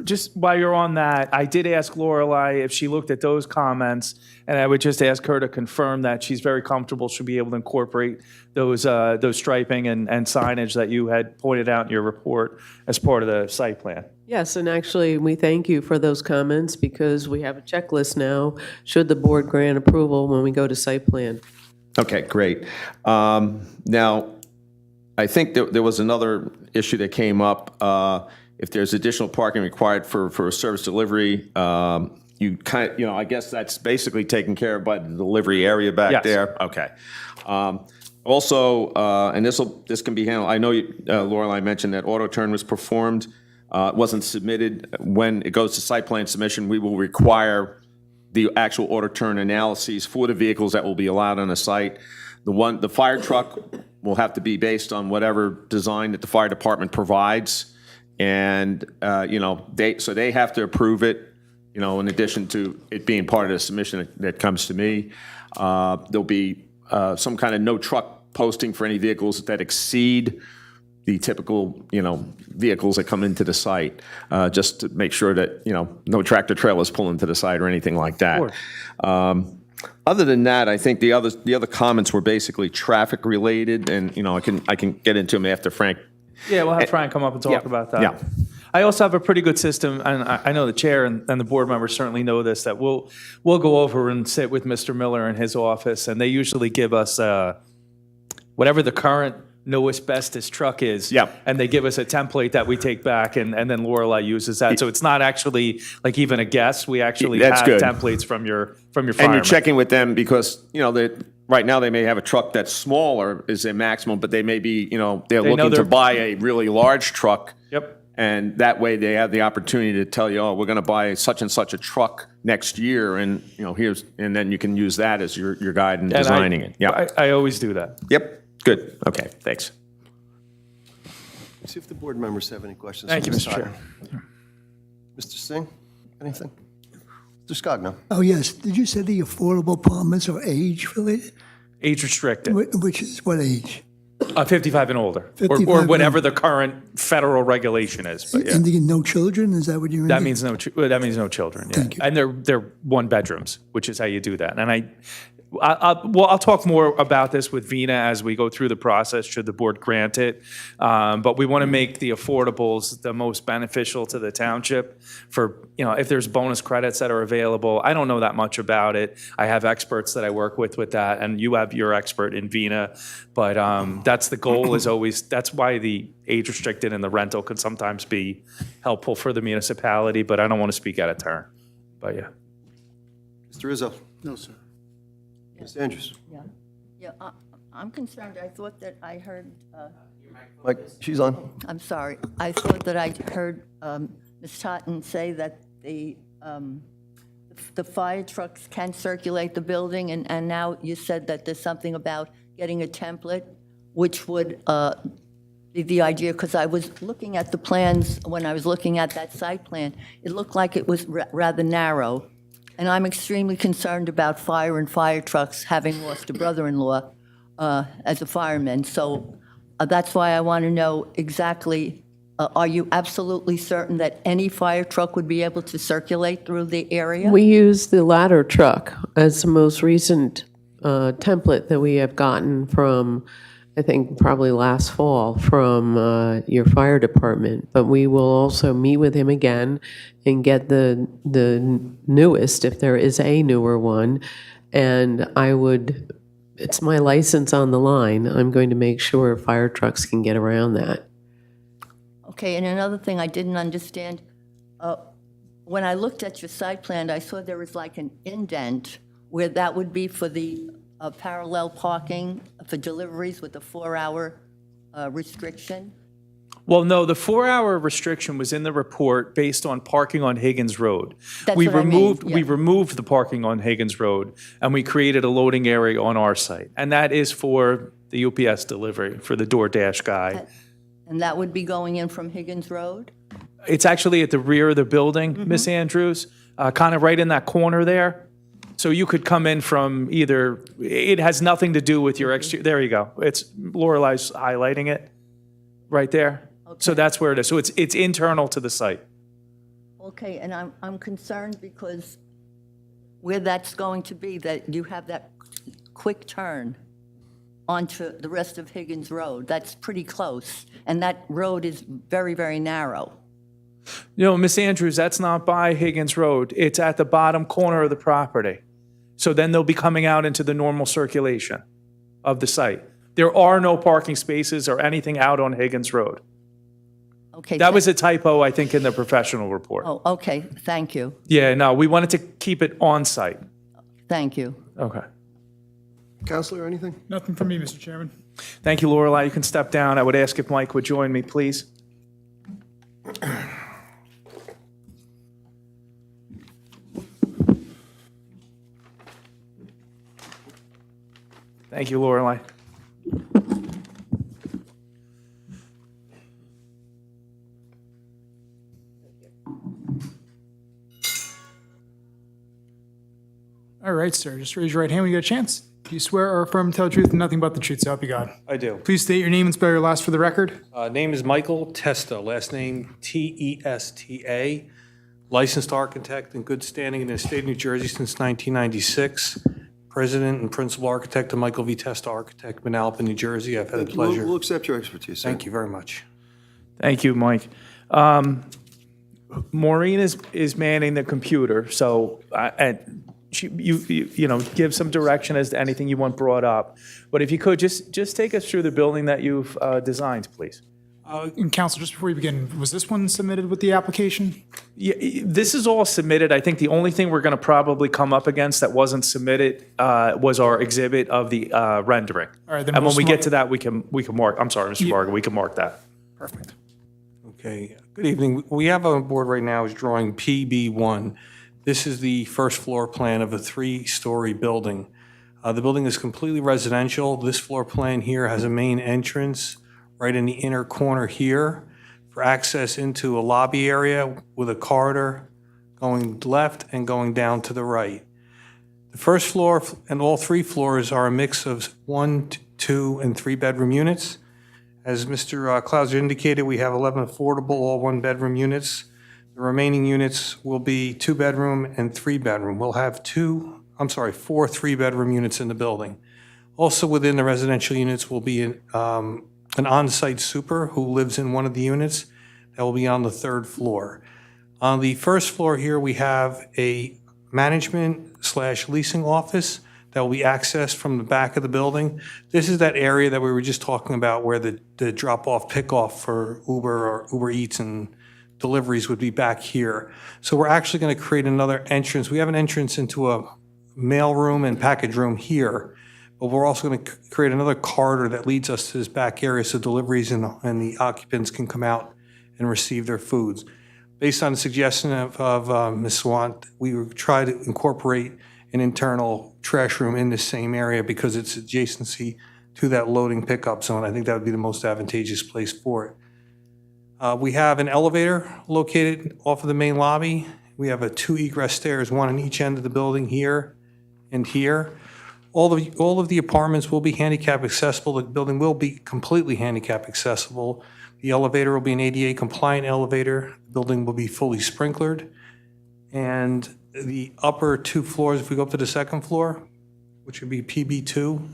just while you're on that, I did ask Lorelei if she looked at those comments, and I would just ask her to confirm that she's very comfortable she'll be able to incorporate those striping and signage that you had pointed out in your report as part of the site plan. Yes, and actually, we thank you for those comments because we have a checklist now, should the board grant approval when we go to site plan. Okay, great. Now, I think there was another issue that came up. If there's additional parking required for a service delivery, you I guess that's basically taken care of by the delivery area back Yes. there. Okay. Also, and this can be handled. I know Lorelei mentioned that auto turn was performed. It wasn't submitted. When it goes to site plan submission, we will require the actual auto turn analyses for the vehicles that will be allowed on the site. The fire truck will have to be based on whatever design that the fire department provides. And, they have to approve it, in addition to it being part of the submission that comes to me. There'll be some kind of no truck posting for any vehicles that exceed the typical, vehicles that come into the site, just to make sure that, no tractor trailers pull into the site or anything like that. Other than that, I think the other comments were basically traffic related, and I can get into them after Frank. Yeah, we'll have Frank come up and talk yeah, about that. yeah. I also have a pretty good system, and I know the chair and the board members certainly know this, that we'll go over and sit with Mr. Miller in his office, and they usually give us whatever the current no asbestos truck is. Yeah. And they give us a template that we take back, and then Lorelei uses that. So it's not actually like even a guess. We actually That's have good. templates from your And fireman. you're checking with them because, right now they may have a truck that's smaller is their maximum, but they may be, they're looking to they're- buy a really large truck. Yep. And that way they have the opportunity to tell you, we're going to buy such and such a truck next year. And, and then you can use that as your guide in And designing it. Yeah. I always do that. Yep. Good. Okay. Thanks. See if the board members have any questions. Thank for you, Ms. Mr. Chair. Tyler. Mr. Singh, anything? Mr. Scogno? Oh, yes. Did you say the affordable apartments are age related? Age restricted. Which is what age? 55 and older, 55 or and whatever older. the current federal regulation is. But yeah. And you no children? Is that what you're That means no children. Yeah. Thank you. And they're one bedrooms, which is how you do that. And I'll talk more about this with Vina as we go through the process, should the board grant it. But we want to make the affordables the most beneficial to the township for, if there's bonus credits that are available. I don't know that much about it. I have experts that I work with that, and you have your expert in Vina. But that's the goal is always, that's why the age restricted and the rental can sometimes be helpful for the municipality, but I don't want to speak out of turn. But yeah. Mr. Rizzo? No, sir. Ms. Andrews? Yeah, I'm concerned. I thought that I heard, Mike, she's on. I'm sorry, I thought that I heard Ms. Totten say that the fire trucks can circulate the building, and now you said that there's something about getting a template, which would the idea, because I was looking at the plans, when I was looking at that site plan, it looked like it was rather narrow. And I'm extremely concerned about fire and fire trucks, having lost a brother-in-law as a fireman. So that's why I want to know exactly, are you absolutely certain that any fire truck would be able to circulate through the area? We use the ladder truck as the most recent template that we have gotten from, I think, probably last fall from your fire department. But we will also meet with him again and get the newest, if there is a newer one. And it's my license on the line. I'm going to make sure fire trucks can get around that. Okay, and another thing I didn't understand, when I looked at your site plan, I saw there was like an indent where that would be for the parallel parking for deliveries with a 4-hour restriction. Well, no, the 4-hour restriction was in the report based on parking on Higgins Road. That's We what I mean, removed, yeah. we removed the parking on Higgins Road, and we created a loading area on our site. And that is for the UPS delivery, for the DoorDash guy. And that would be going in from Higgins Road? It's actually at the rear of the building, Miss Andrews, kind of right in that corner there. So you could come in from either, it has nothing to do with your exterior, there you go. It's, Lorelai's highlighting it right there. So that's where it is. So it's internal to the site. Okay, and I'm concerned because where that's going to be, that you have that quick turn onto the rest of Higgins Road. That's pretty close, and that road is very, very narrow. You know, Miss Andrews, that's not by Higgins Road. It's at the bottom corner of the property. So then they'll be coming out into the normal circulation of the site. There are no parking spaces or anything out on Higgins Road. Okay. That was a typo, I think, in the professional report. Oh, okay, thank you, Yeah, no, we wanted to keep it on site. thank you. Okay. Counselor, anything? Nothing from me, Mr. Chairman. Thank you, Lorelei. You can step down. I would ask if Mike would join me, please. Thank you, Lorelei. All right, sir. Just raise your right hand when you get a chance. Do you swear or affirm to tell the truth and nothing but the truth, so help you God? I do. Please state your name and spell your last for the record. Name is Michael Testa, last name Testa. Licensed architect in good standing in the state of New Jersey since 1996. President and principal architect of Michael V. Testa Architect, Manalapan, New Jersey. I've had the pleasure. We'll accept your expertise, sir. Thank you very much. Thank you, Mike. Maureen is manning the computer, so you know, give some direction as to anything you want brought up. But if you could, just take us through the building that you've designed, please. And Counsel, just before you begin, was this one submitted with the application? Yeah, this is all submitted. I think the only thing we're going to probably come up against that wasn't submitted was our exhibit of the rendering. All right, then And we'll when we smart- get to that, we can mark. I'm sorry, Mr. Varga, we can mark that. Perfect. Okay, good evening. We have on board right now is drawing PB1. This is the first floor plan of a 3-story building. The building is completely residential. This floor plan here has a main entrance right in the inner corner here for access into a lobby area with a corridor going left and going down to the right. The first floor and all 3 floors are a mix of 1, 2, and 3-bedroom units. As Mr. Clauser indicated, we have 11 affordable, all 1-bedroom units. The remaining units will be 2-bedroom and 3-bedroom. We'll have 4 3-bedroom units in the building. Also within the residential units will be an on-site super who lives in one of the units that will be on the 3rd floor. On the 1st floor here, we have a management/leasing office that will be accessed from the back of the building. This is that area that we were just talking about where the drop-off, pick-off for Uber or Uber Eats and deliveries would be back here. So we're actually going to create another entrance. We have an entrance into a mail room and package room here, but we're also going to create another corridor that leads us to this back area so deliveries and the occupants can come out and receive their foods. Based on the suggestion of Ms. Swant, we would try to incorporate an internal trash room in the same area because it's adjacency to that loading pickup zone. I think that would be the most advantageous place for it. We have an elevator located off of the main lobby. We have 2 egress stairs, one on each end of the building, here and here. All of the apartments will be handicap accessible. The building will be completely handicap accessible. The elevator will be an ADA compliant elevator. The building will be fully sprinklered. And the upper 2 floors, if we go up to the second floor, which would be PB2,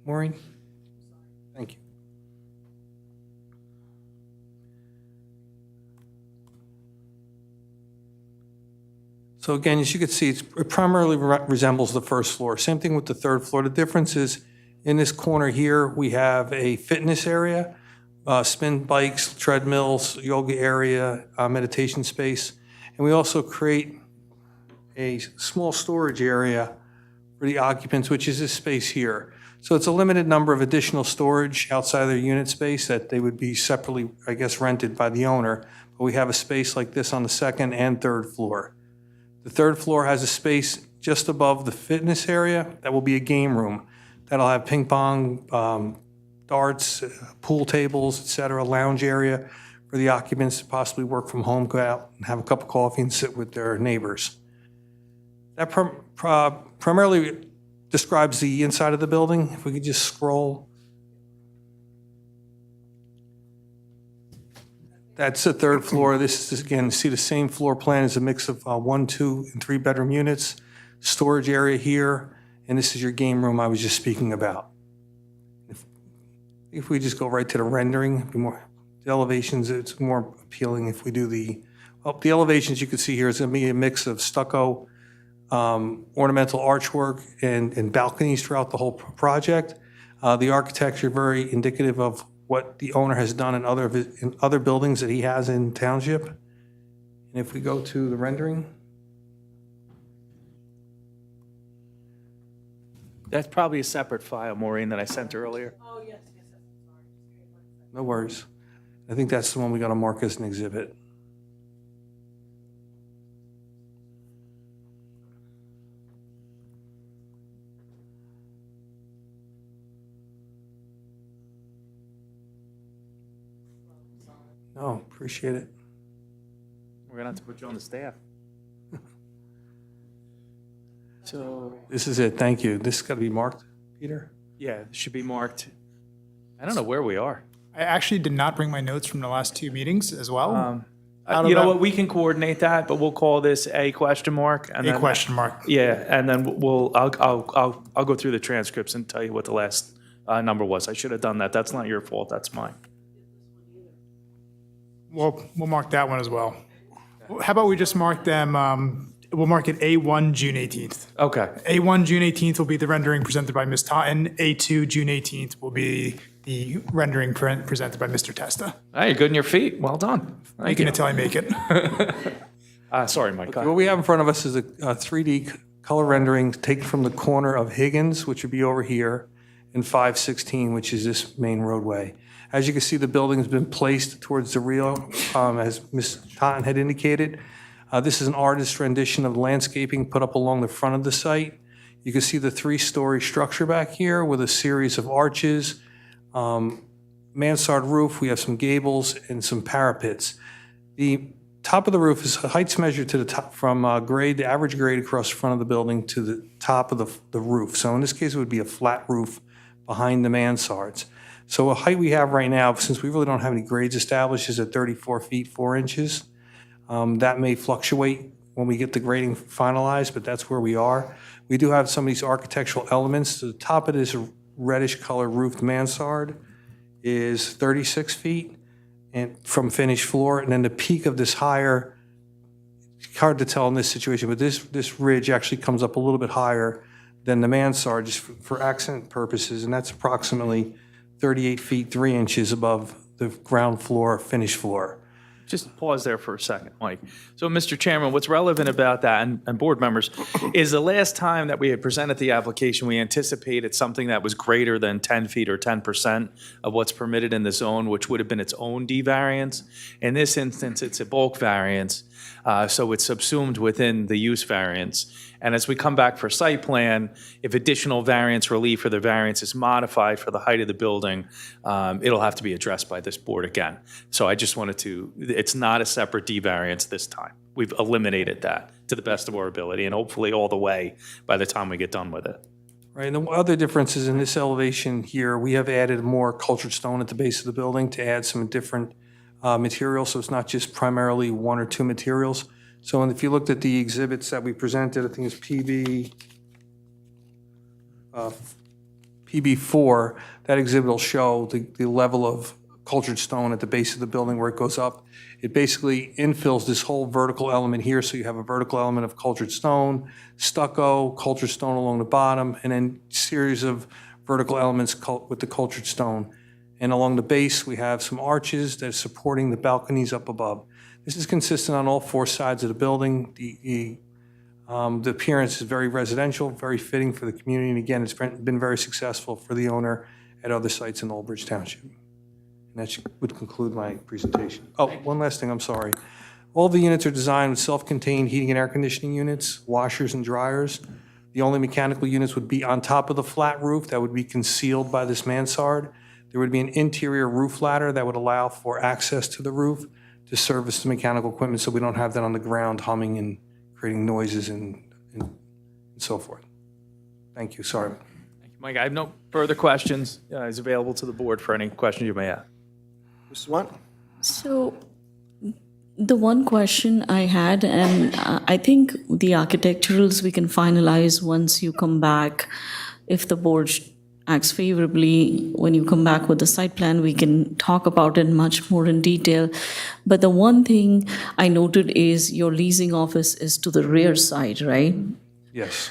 Maureen? Thank you. So again, as you can see, it primarily resembles the first floor. Same thing with the third floor. The difference is in this corner here, we have a fitness area, spin bikes, treadmills, yoga area, meditation space. And we also create a small storage area for the occupants, which is this space here. So it's a limited number of additional storage outside of their unit space that they would be separately, I guess, rented by the owner. But we have a space like this on the second and third floor. The third floor has a space just above the fitness area that will be a game room. That'll have ping pong, darts, pool tables, et cetera, lounge area for the occupants to possibly work from home, go out and have a cup of coffee and sit with their neighbors. That primarily describes the inside of the building. If we could just scroll. That's the third floor. This is, again, see the same floor plan as a mix of 1, 2, and 3 bedroom units. Storage area here, and this is your game room I was just speaking about. If we just go right to the rendering, it'd be more, the elevations, it's more appealing if we do the elevations you can see here is going to be a mix of stucco, ornamental archwork, and balconies throughout the whole project. The architecture very indicative of what the owner has done in other buildings that he has in Township. And if we go to the rendering. That's probably a separate file, Maureen, that I sent earlier. Oh, yes. No worries. I think that's the one we got to mark as an exhibit. No, appreciate it. We're going to have to put you on the staff. So, This is it, thank you. This has got to be marked, Peter? yeah, it should be marked. I don't know where we are. I actually did not bring my notes from the last 2 meetings as well. Out of You know that- what, we can coordinate that, but we'll call this a question mark. And A then- question mark. Yeah, and then I'll go through the transcripts and tell you what the last number was. I should have done that. That's not your fault, that's mine. We'll mark that one as well. How about we just mark them, we'll mark it A1, June 18th. Okay. A1, June 18th will be the rendering presented by Ms. Totten. A2, June 18th will be the rendering presented by Mr. Testa. Hey, you're good on your feet. Well done. Thank Making you. it till I make it. Sorry, Mike. go What ahead. we have in front of us is a 3D color rendering taken from the corner of Higgins, which would be over here, and 516, which is this main roadway. As you can see, the building's been placed towards the rear, as Ms. Totten had indicated. This is an artist's rendition of landscaping put up along the front of the site. You can see the 3-story structure back here with a series of arches, mansard roof. We have some gables and some parapets. The top of the roof is heights measured to the top from grade, the average grade across the front of the building to the top of the roof. So in this case, it would be a flat roof behind the mansards. So a height we have right now, since we really don't have any grades established, is at 34 feet 4 inches. That may fluctuate when we get the grading finalized, but that's where we are. We do have some of these architectural elements. The top of this reddish color roofed mansard is 36 feet and from finished floor, and then the peak of this higher, it's hard to tell in this situation, but this ridge actually comes up a little bit higher than the mansard just for accent purposes, and that's approximately 38 feet 3 inches above the ground floor, finished floor. Just pause there for a second, Mike. So, Mr. Chairman, what's relevant about that, and board members, is the last time that we had presented the application, we anticipated something that was greater than 10 feet or 10% of what's permitted in the zone, which would have been its own D variance. In this instance, it's a bulk variance, so it's subsumed within the use variance. And as we come back for site plan, if additional variance relief or the variance is modified for the height of the building, it'll have to be addressed by this board again. So I just wanted to, it's not a separate D variance this time. We've eliminated that to the best of our ability, and hopefully all the way by the time we get done with it. Right, and the other differences in this elevation here, we have added more cultured stone at the base of the building to add some different materials, so it's not just primarily one or two materials. So if you looked at the exhibits that we presented, I think it's PB4, that exhibit will show the level of cultured stone at the base of the building where it goes up. It basically infills this whole vertical element here, so you have a vertical element of cultured stone, stucco, cultured stone along the bottom, and then series of vertical elements with the cultured stone. And along the base, we have some arches that are supporting the balconies up above. This is consistent on all four sides of the building. The appearance is very residential, very fitting for the community, and again, it's been very successful for the owner at other sites in Old Bridge Township. And that would conclude my presentation. Oh, one last thing, I'm sorry. All the units are designed with self-contained heating and air conditioning units, washers and dryers. The only mechanical units would be on top of the flat roof that would be concealed by this mansard. There would be an interior roof ladder that would allow for access to the roof to service the mechanical equipment so we don't have that on the ground humming and creating noises and so forth. Thank you, sorry. Thank you, Mike. I have no further questions. He's available to the board for any questions you may have. Mr. Went? So the one question I had, and I think the architecturals we can finalize once you come back. If the board acts favorably, when you come back with the site plan, we can talk about it much more in detail. But the one thing I noted is your leasing office is to the rear side, right? Yes.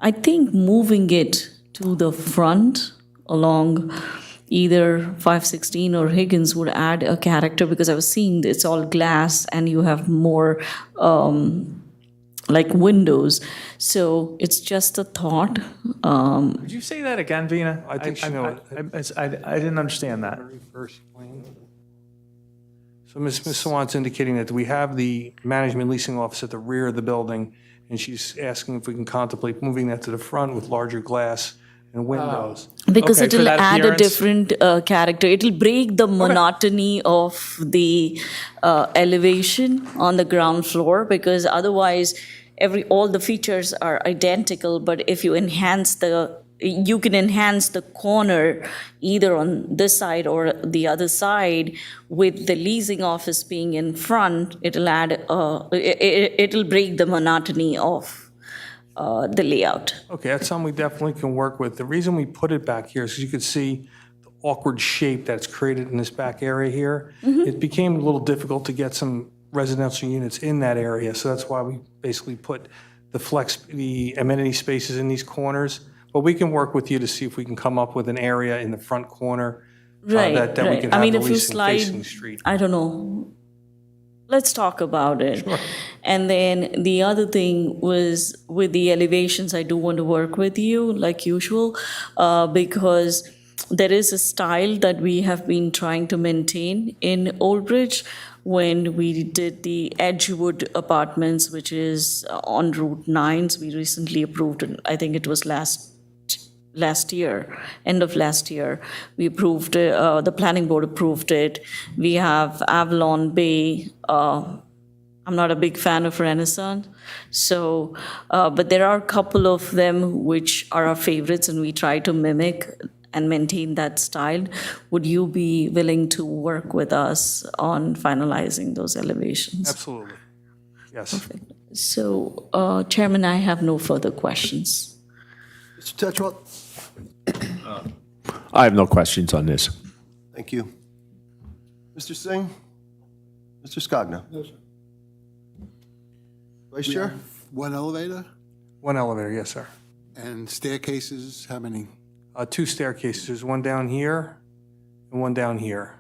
I think moving it to the front along either 516 or Higgins would add a character, because I was seeing it's all glass and you have more like windows. So it's just a thought. Could you say that again, Vina? I think she knows. I didn't understand that. First plan. So Ms. Swan's indicating that we have the management leasing office at the rear of the building, and she's asking if we can contemplate moving that to the front with larger glass and windows. Because Okay, for it'll that add a appearance? different character. It'll break the monotony of the elevation on the ground floor, because otherwise all the features are identical. But if you you can enhance the corner either on this side or the other side with the leasing office being in front. It'll it'll break the monotony of the layout. Okay, that's something we definitely can work with. The reason we put it back here is because you could see the awkward shape that's created in this back area here. It became a little difficult to get some residential units in that area, so that's why we basically put the amenity spaces in these corners. But we can work with you to see if we can come up with an area in the front corner Right, that we right. can I have mean, the if you leasing slide, facing the street. I don't know. Let's talk about it. Sure. And then the other thing was with the elevations, I do want to work with you like usual, because there is a style that we have been trying to maintain in Old Bridge. When we did the Edgewood Apartments, which is on Route 9, we recently approved it. I think it was last year, end of last year. We approved it, the planning board approved it. We have Avalon Bay. I'm not a big fan of Renaissance. So, but there are a couple of them which are our favorites, and we try to mimic and maintain that style. Would you be willing to work with us on finalizing those elevations? Absolutely. Yes. So, Chairman, I have no further questions. Mr. Tetral? I have no questions on this. Thank you. Mr. Singh? Mr. Scogno? No, sir. Vice Chair? One elevator One elevator, yes, sir. and staircases, how many? Two staircases. There's one down here and one down here.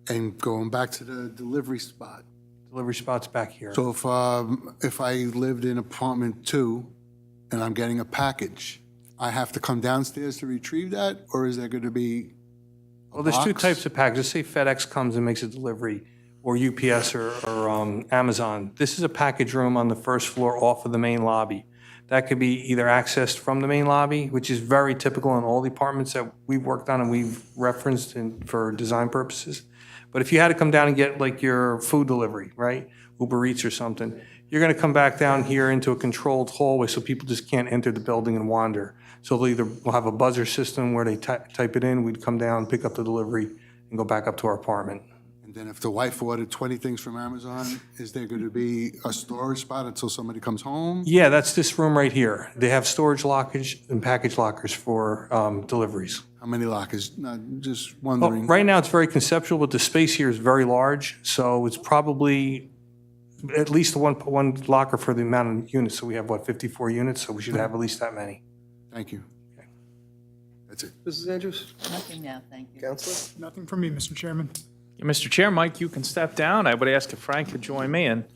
And going back to the delivery spot. Delivery spots back here. So if I lived in apartment 2 and I'm getting a package, I have to come downstairs to retrieve that, or is there going to be a Well, there's two box? types of packages. Say FedEx comes and makes a delivery. or UPS or Amazon. This is a package room on the first floor off of the main lobby. That could be either accessed from the main lobby, which is very typical in all the apartments that we've worked on and we've referenced for design purposes. But if you had to come down and get like your food delivery, right, Uber Eats or something, you're going to come back down here into a controlled hallway so people just can't enter the building and wander. So we'll have a buzzer system where they type it in, we'd come down, pick up the delivery, and go back up to our apartment. And then if the wife ordered 20 things from Amazon, is there going to be a storage spot until somebody comes home? Yeah, that's this room right here. They have storage lockers and package lockers for deliveries. How many lockers? No, just Well, wondering. right now, it's very conceptual, but the space here is very large, so it's probably at least one locker for the amount of units. So we have, 54 units, so we should have at least that many. Thank you. That's it. Mrs. Andrews? Nothing now, thank you. Counselor? Nothing from me, Mr. Chairman. Mr. Chair, Mike, you can step down. I would ask if Frank could join me in.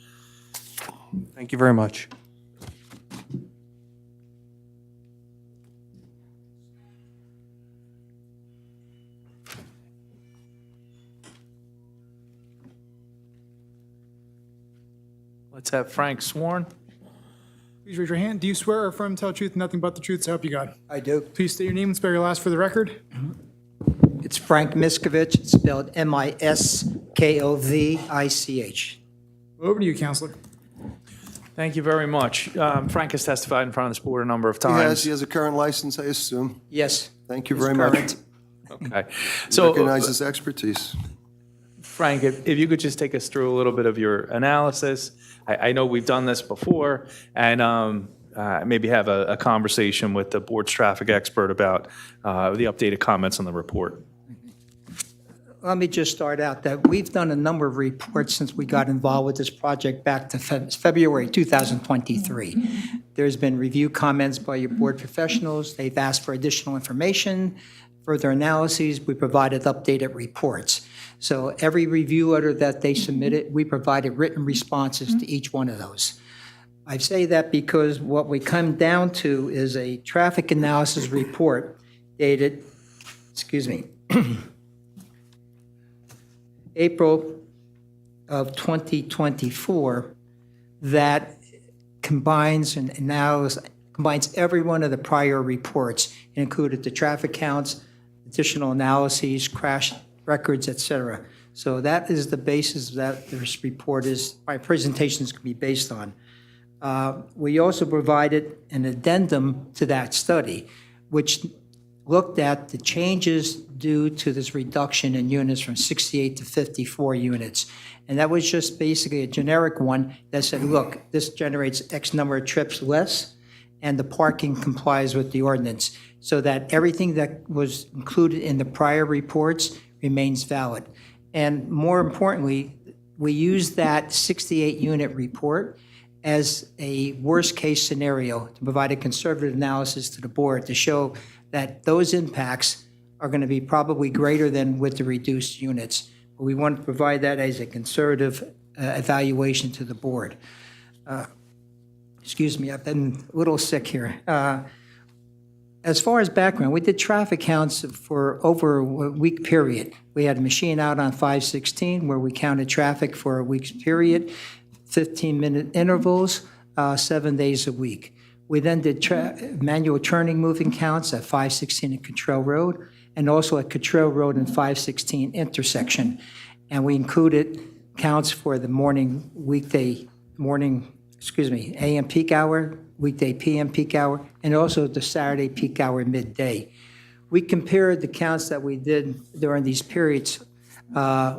Thank you very much. Let's have Frank sworn. Please raise your hand. Do you swear or affirm to tell the truth, and nothing but the truth, so help you God? I do. Please state your name and spell your last for the record. It's Frank Miskovich. It's spelled Miskovich. Over to you, Counselor. Thank you very much. Frank has testified in front of this board a number of He times. has a current license, I assume. Yes. Thank you It's very much. current. Okay. So, Recognize his expertise. Frank, if you could just take us through a little bit of your analysis. I know we've done this before, and maybe have a conversation with the board's traffic expert about the updated comments on the report. Let me just start out that we've done a number of reports since we got involved with this project back to February 2023. There's been review comments by your board professionals. They've asked for additional information, further analyses. We provided updated reports. So every review letter that they submitted, we provided written responses to each one of those. I say that because what we come down to is a traffic analysis report dated, April of 2024 that combines every one of the prior reports. It included the traffic counts, additional analyses, crash records, et cetera. So that is the basis that this report is, my presentation is going to be based on. We also provided an addendum to that study, which looked at the changes due to this reduction in units from 68 to 54 units. And that was just basically a generic one that said, look, this generates X number of trips less, and the parking complies with the ordinance, so that everything that was included in the prior reports remains valid. And more importantly, we used that 68-unit report as a worst-case scenario to provide a conservative analysis to the board to show that those impacts are going to be probably greater than with the reduced units. But we want to provide that as a conservative evaluation to the board. Excuse me, I've been a little sick here. As far as background, we did traffic counts for over a week period. We had a machine out on 516 where we counted traffic for a week's period, 15-minute intervals, 7 days a week. We then did manual turning moving counts at 516 and Cottrell Road, and also at Cottrell Road and 516 intersection. And we included counts for the AM peak hour, weekday PM peak hour, and also the Saturday peak hour midday. We compared the counts that we did during these periods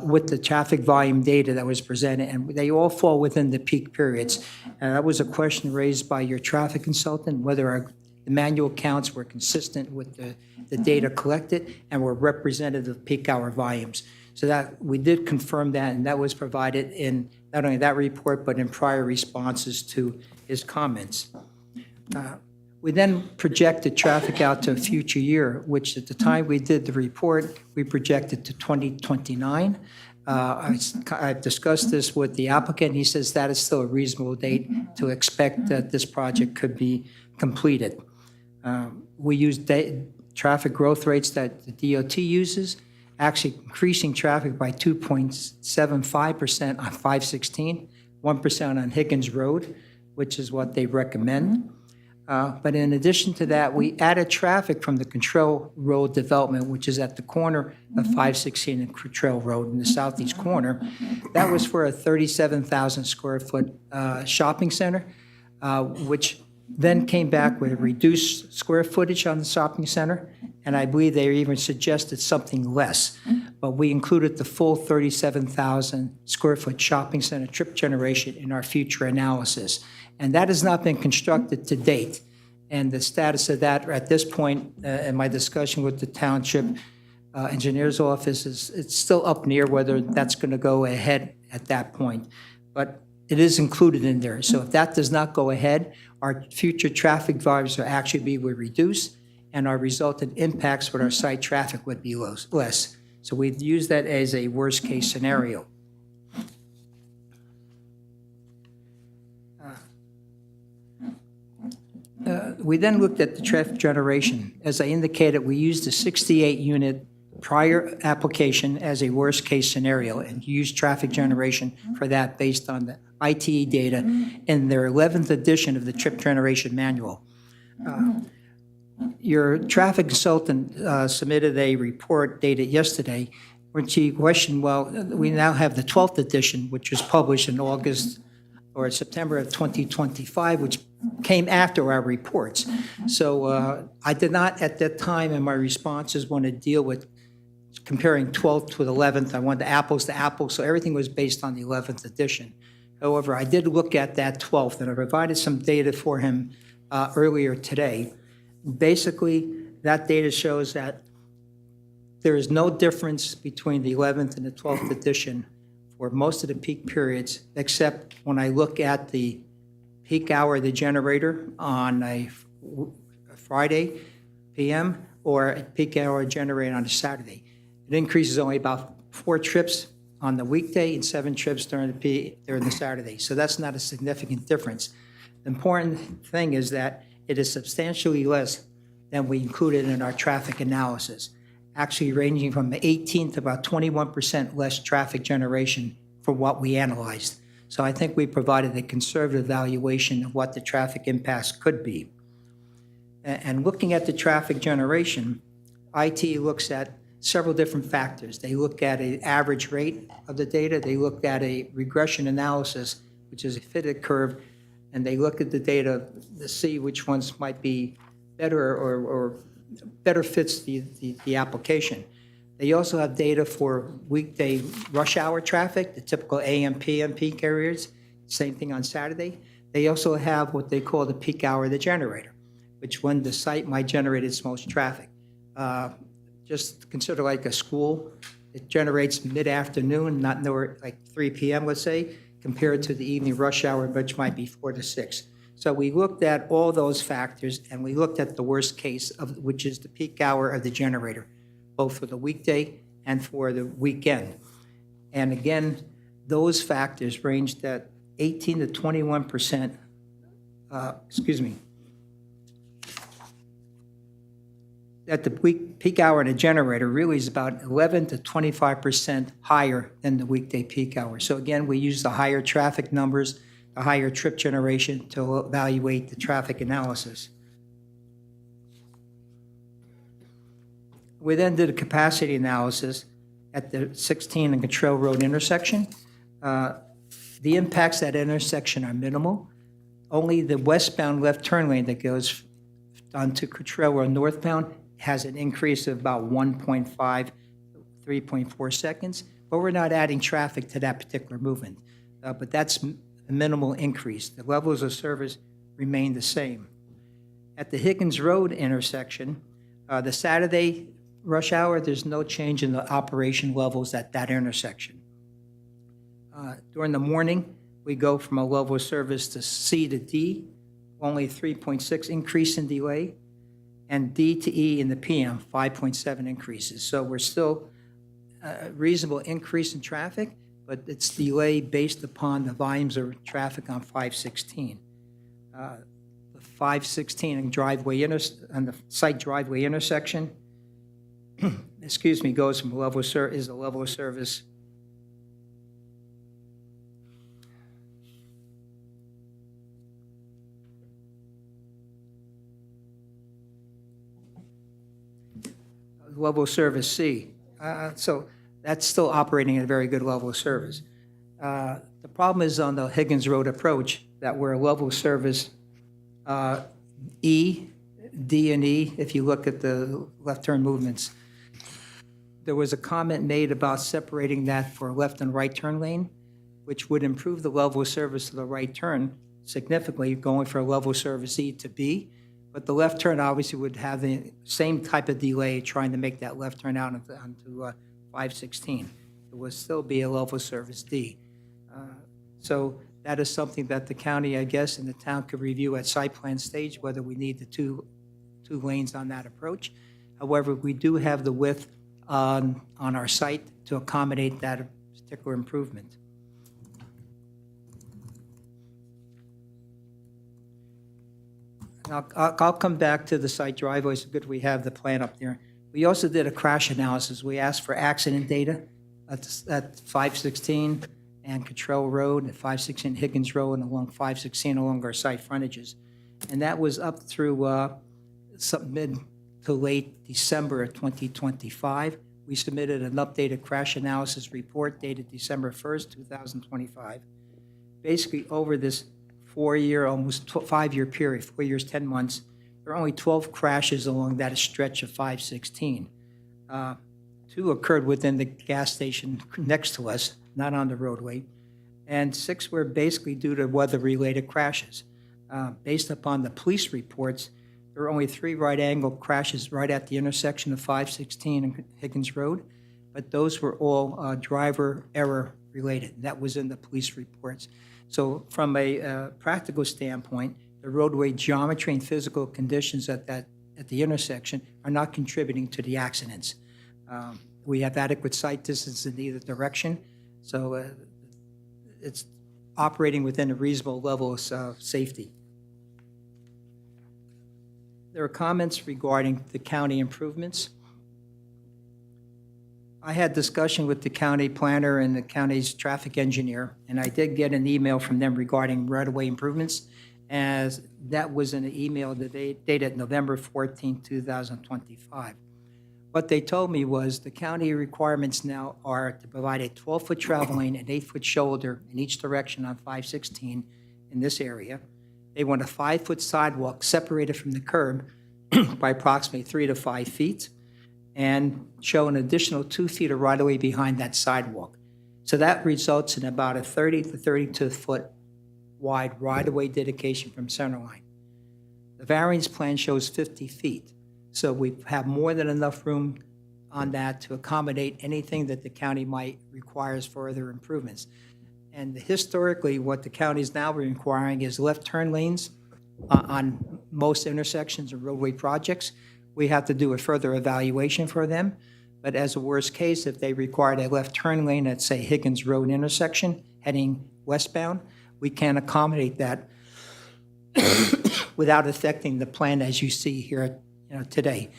with the traffic volume data that was presented, and they all fall within the peak periods. And that was a question raised by your traffic consultant, whether the manual counts were consistent with the data collected and were representative of peak hour volumes. So that we did confirm that, and that was provided in not only that report, but in prior responses to his comments. We then projected traffic out to a future year, which at the time we did the report, we projected to 2029. I've discussed this with the applicant. He says that is still a reasonable date to expect that this project could be completed. We used traffic growth rates that the DOT uses, actually increasing traffic by 2.75% on 516, 1% on Higgins Road, which is what they recommend. But in addition to that, we added traffic from the Control Road development, which is at the corner of 516 and Control Road in the southeast corner. That was for a 37,000 square foot shopping center, which then came back with a reduced square footage on the shopping center, and I believe they even suggested something less. But we included the full 37,000 square foot shopping center trip generation in our future analysis. And that has not been constructed to date. And the status of that at this point, in my discussion with the Township Engineer's Office, is it's still up in the air whether that's going to go ahead at that point. But it is included in there. So if that does not go ahead, our future traffic volumes will actually be reduced, and our resultant impacts with our site traffic would be less. So we've used that as a worst-case scenario. We then looked at the traffic generation. As I indicated, we used a 68-unit prior application as a worst-case scenario and used traffic generation for that based on the ITE data in their 11th edition of the trip generation manual. Your traffic consultant submitted a report dated yesterday when she questioned, well, we now have the 12th edition, which was published in August or September of 2025, which came after our reports. So I did not, at that time in my responses, want to deal with comparing 12th to the 11th. I wanted apples to apples, so everything was based on the 11th edition. However, I did look at that 12th, and I provided some data for him earlier today. Basically, that data shows that there is no difference between the 11th and the 12th edition for most of the peak periods, except when I look at the peak hour of the generator on a Friday PM or a peak hour generator on a Saturday. It increases only about 4 trips on the weekday and 7 trips during the Saturday. So that's not a significant difference. The important thing is that it is substantially less than we included in our traffic analysis, actually ranging from 18 to about 21% less traffic generation for what we analyzed. So I think we provided a conservative valuation of what the traffic impacts could be. And looking at the traffic generation, IT looks at several different factors. They look at an average rate of the data, they look at a regression analysis, which is a fitted curve, and they look at the data to see which ones might be better or better fits the application. They also have data for weekday rush hour traffic, the typical AM, PM peak areas, same thing on Saturday. They also have what they call the peak hour of the generator, which when the site might generate its most traffic. Just consider like a school, it generates mid-afternoon, not nowhere like 3 p.m., let's say, compared to the evening rush hour, which might be 4 to 6. So we looked at all those factors, and we looked at the worst case, which is the peak hour of the generator, both for the weekday and for the weekend. And again, those factors ranged at 18 to 21%, at the peak hour in a generator really is about 11 to 25% higher than the weekday peak hour. So again, we use the higher traffic numbers, the higher trip generation to evaluate the traffic analysis. We then did a capacity analysis at the 16 and Control Road intersection. The impacts at intersection are minimal. Only the westbound left turn lane that goes onto Control Road northbound has an increase of about 1.5, 3.4 seconds, but we're not adding traffic to that particular movement. But that's a minimal increase. The levels of service remain the same. At the Higgins Road intersection, the Saturday rush hour, there's no change in the operation levels at that intersection. During the morning, we go from a level of service to C to D, only 3.6 increase in delay, and D to E in the PM, 5.7 increases. So we're still a reasonable increase in traffic, but it's delay based upon the volumes of traffic on 516. The 516 and on the site driveway intersection, goes from level is the level of service. Level of service C. So that's still operating at a very good level of service. The problem is on the Higgins Road approach that we're level of service E, D, and E, if you look at the left turn movements. There was a comment made about separating that for left and right turn lane, which would improve the level of service of the right turn significantly, going for a level of service E to B. But the left turn obviously would have the same type of delay trying to make that left turn out onto 516. It would still be a level of service D. So that is something that the county, I guess, and the town could review at site plan stage, whether we need the two lanes on that approach. However, we do have the width on our site to accommodate that particular improvement. I'll come back to the site driveways. It's good we have the plan up there. We also did a crash analysis. We asked for accident data at 516 and Cottrell Road, and 516 Higgins Road, and along 516 along our site frontages. And that was up through mid to late December of 2025. We submitted an updated crash analysis report dated December 1st, 2025. Basically, over this 4-year, almost 5-year period, 4 years, 10 months, there are only 12 crashes along that stretch of 516. 2 occurred within the gas station next to us, not on the roadway, and 6 were basically due to weather-related crashes. Based upon the police reports, there were only 3 right-angle crashes right at the intersection of 516 and Higgins Road, but those were all driver error related. That was in the police reports. So from a practical standpoint, the roadway geometry and physical conditions at the intersection are not contributing to the accidents. We have adequate sight distance in either direction, so it's operating within a reasonable level of safety. There are comments regarding the county improvements. I had discussion with the county planner and the county's traffic engineer, and I did get an email from them regarding right-of-way improvements, as that was in an email dated November 14, 2025. What they told me was the county requirements now are to provide a 12-foot travel lane and 8-foot shoulder in each direction on 516 in this area. They want a 5-foot sidewalk separated from the curb by approximately 3 to 5 feet, and show an additional 2 feet of right-of-way behind that sidewalk. So that results in about a 30 to 32-foot wide right-of-way dedication from center line. The variance plan shows 50 feet. So we have more than enough room on that to accommodate anything that the county might require as further improvements. And historically, what the county is now requiring is left turn lanes on most intersections of roadway projects. We have to do a further evaluation for them. But as a worst case, if they required a left turn lane at, say, Higgins Road intersection heading westbound, we can accommodate that without affecting the plan as you see here today.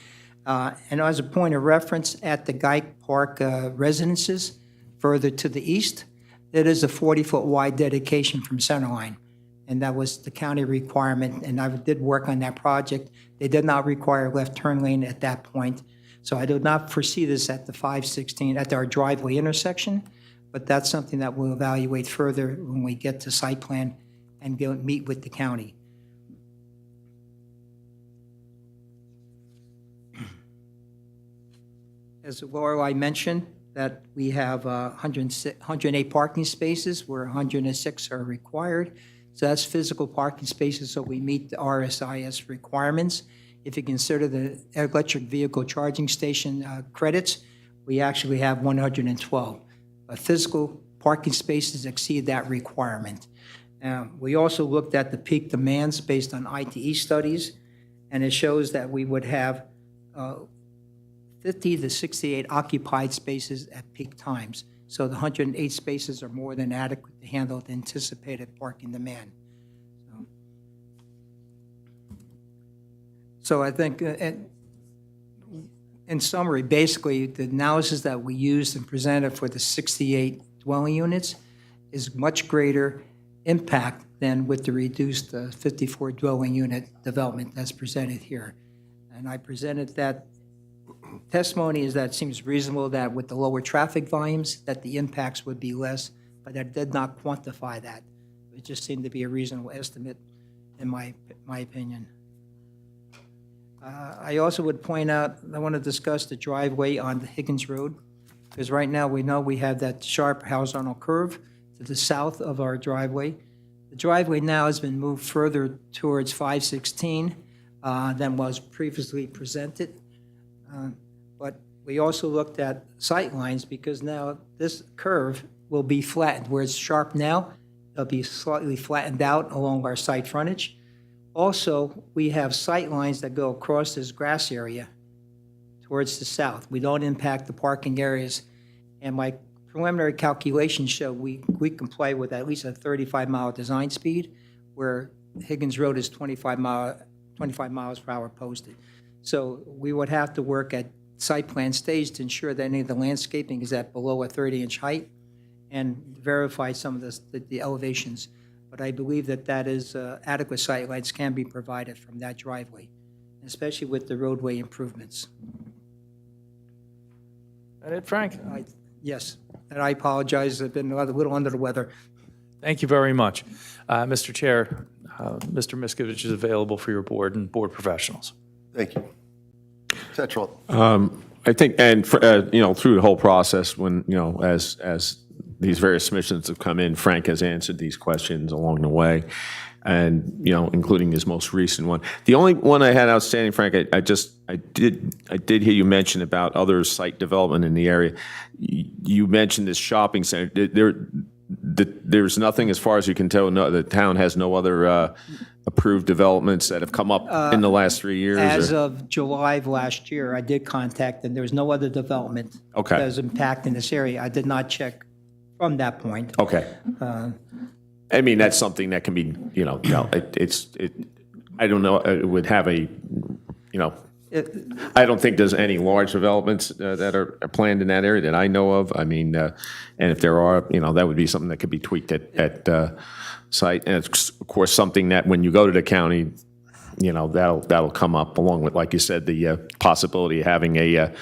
And as a point of reference, at the Guyk Park residences, further to the east, it is a 40-foot wide dedication from center line. And that was the county requirement, and I did work on that project. They did not require a left turn lane at that point. So I do not foresee this at the 516, at our driveway intersection, but that's something that we'll evaluate further when we get to site plan and go meet with the county. As Lorelei mentioned, that we have 108 parking spaces, where 106 are required. So that's physical parking spaces, so we meet the RSIS requirements. If you consider the electric vehicle charging station credits, we actually have 112. Physical parking spaces exceed that requirement. We also looked at the peak demands based on ITE studies, and it shows that we would have 50 to 68 occupied spaces at peak times. So the 108 spaces are more than adequate to handle the anticipated parking demand. So I think in summary, basically, the analysis that we used and presented for the 68 dwelling units is much greater impact than with the reduced 54 dwelling unit development that's presented here. And I presented that testimony is that it seems reasonable that with the lower traffic volumes, that the impacts would be less, but I did not quantify that. It just seemed to be a reasonable estimate, in my opinion. I also would point out, I want to discuss the driveway on the Higgins Road, because right now we know we have that sharp horizontal curve to the south of our driveway. The driveway now has been moved further towards 516 than was previously presented. But we also looked at sight lines because now this curve will be flattened. Where it's sharp now, it'll be slightly flattened out along our site frontage. Also, we have sight lines that go across this grass area towards the south. We don't impact the parking areas. And my preliminary calculations show we comply with at least a 35-mile design speed, where Higgins Road is 25 miles per hour posted. So we would have to work at site plan stage to ensure that any of the landscaping is at below a 30-inch height and verify some of the elevations. But I believe that is adequate sight lines can be provided from that driveway, especially with the roadway improvements. That it, Frank? Yes, and I apologize, I've been a little under the weather. Thank you very much. Mr. Chair, Mr. Miskovich is available for your board and board professionals. Thank you. Tetrol. I think, and through the whole process, when as these various submissions have come in, Frank has answered these questions along the way, and including his most recent one. The only one I had outstanding, Frank, I did hear you mention about other site development in the area. You mentioned this shopping center. There's nothing, as far as you can tell. No, the town has no other approved developments that have come up in the last 3 years? As of July of last year, I did contact them. There was no other development that was impacting this area. I did not check from that point. Okay. I mean, that's something that can be, I don't know, it would have a, I don't think there's any large developments that are planned in that area that I know of. I mean, and if there are, that would be something that could be tweaked at site. And it's, of course, something that when you go to the county, that'll come up along with, like you said, the possibility of having a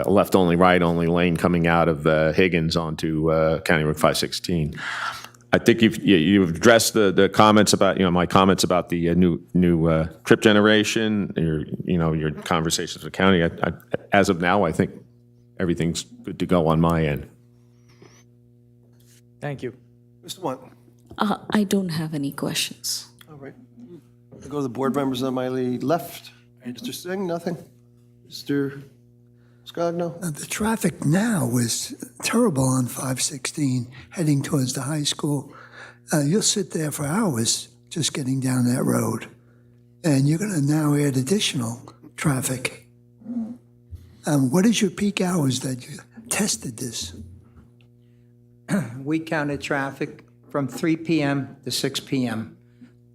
left-only, right-only lane coming out of Higgins onto County Road 516. I think you've addressed the comments about, my comments about the new trip generation, your conversations with the county. As of now, I think everything's good to go on my end. Thank you. Mr. Watt. I don't have any questions. All right. I'll go to the board members on my left. Mr. Singh, nothing? Mr. Scogno? The traffic now is terrible on 516 heading towards the high school. You'll sit there for hours just getting down that road. And you're going to now add additional traffic. What is your peak hours that you tested this? We counted traffic from 3 p.m. to 6 p.m.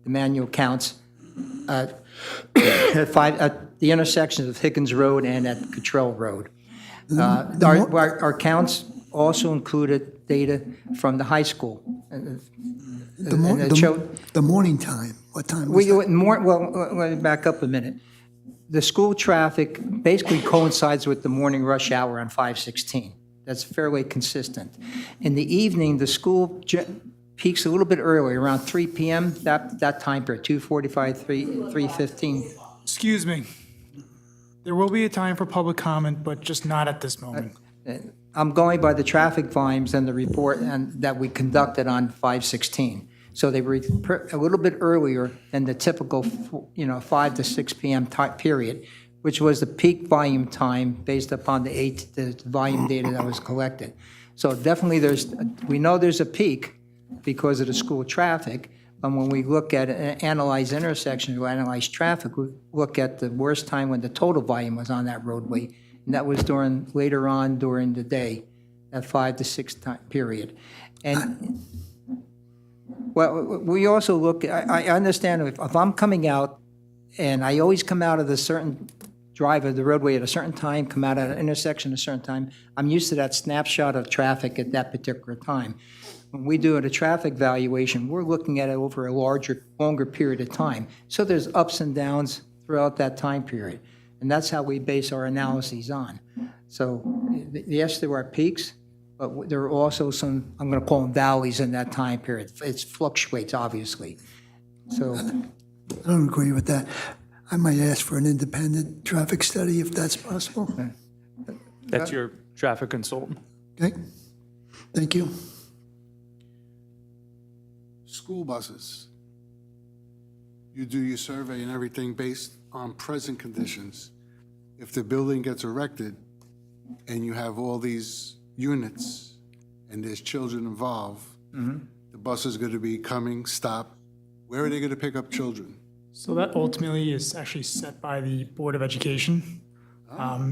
The manual counts at the intersections of Higgins Road and at Cottrell Road. Our counts also included data from the high school. The morning time, what time was that? Well, let me back up a minute. The school traffic basically coincides with the morning rush hour on 516. That's fairly consistent. In the evening, the school peaks a little bit earlier, around 3 p.m., that time period, 2:45, 3:15. Excuse me. There will be a time for public comment, but just not at this moment. I'm going by the traffic volumes and the report that we conducted on 516. So they were a little bit earlier than the typical, 5 to 6 p.m. time period, which was the peak volume time based upon the volume data that was collected. So definitely we know there's a peak because of the school traffic. And when we look at analyze intersections, we analyze traffic, we look at the worst time when the total volume was on that roadway. And that was later on during the day, that 5 to 6 time period. And well, we also look, I understand if I'm coming out, and I always come out of the certain drive the roadway at a certain time, come out at an intersection at a certain time. I'm used to that snapshot of traffic at that particular time. When we do a traffic valuation, we're looking at it over a longer period of time. So there's ups and downs throughout that time period. And that's how we base our analyses on. So yes, there are peaks, but there are also some, I'm going to call them valleys in that time period. It fluctuates, obviously. So I don't agree with that. I might ask for an independent traffic study if that's possible. That's your traffic consultant. Okay, thank you. School buses. You do your survey and everything based on present conditions. If the building gets erected and you have all these units and there's children involved, the bus is going to be coming, stop. Where are they going to pick up children? So that ultimately is actually set by the Board of Education.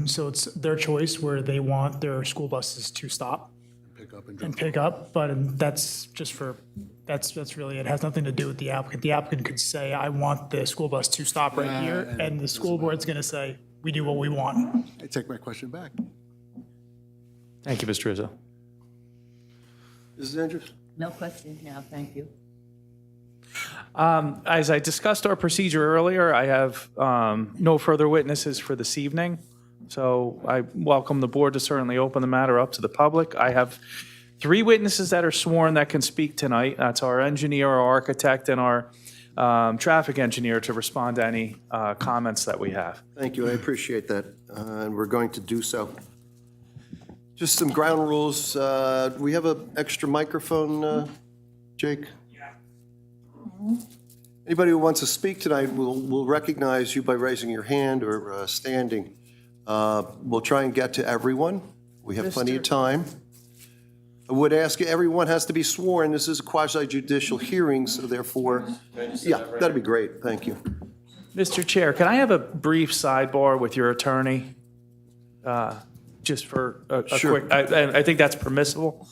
So it's their choice where they want their school buses to stop Pick up and and drop. pick up, but that's just for, that's really, it has nothing to do with the applicant. The applicant could say, I want the school bus to stop right here, and the school board's gonna say, we do what we want. I take my question back. Thank you, Mr. Rizzo. Mrs. Andrews? No questions now, thank you. As I discussed our procedure earlier, I have no further witnesses for this evening. So I welcome the board to certainly open the matter up to the public. I have 3 witnesses that are sworn that can speak tonight. That's our engineer, our architect, and our traffic engineer to respond to any comments that we have. Thank you, I appreciate that, and we're going to do so. Just some ground rules. We have an extra microphone, Jake? Anybody who wants to speak tonight, we'll recognize you by raising your hand or standing. We'll try and get to everyone. We have plenty of time. I would ask you, everyone has to be sworn. This is a quasi judicial hearing, so therefore, yeah, that'd be great. Thank you. Mr. Chair, can I have a brief sidebar with your attorney? Just for a Sure. quick, I think that's permissible.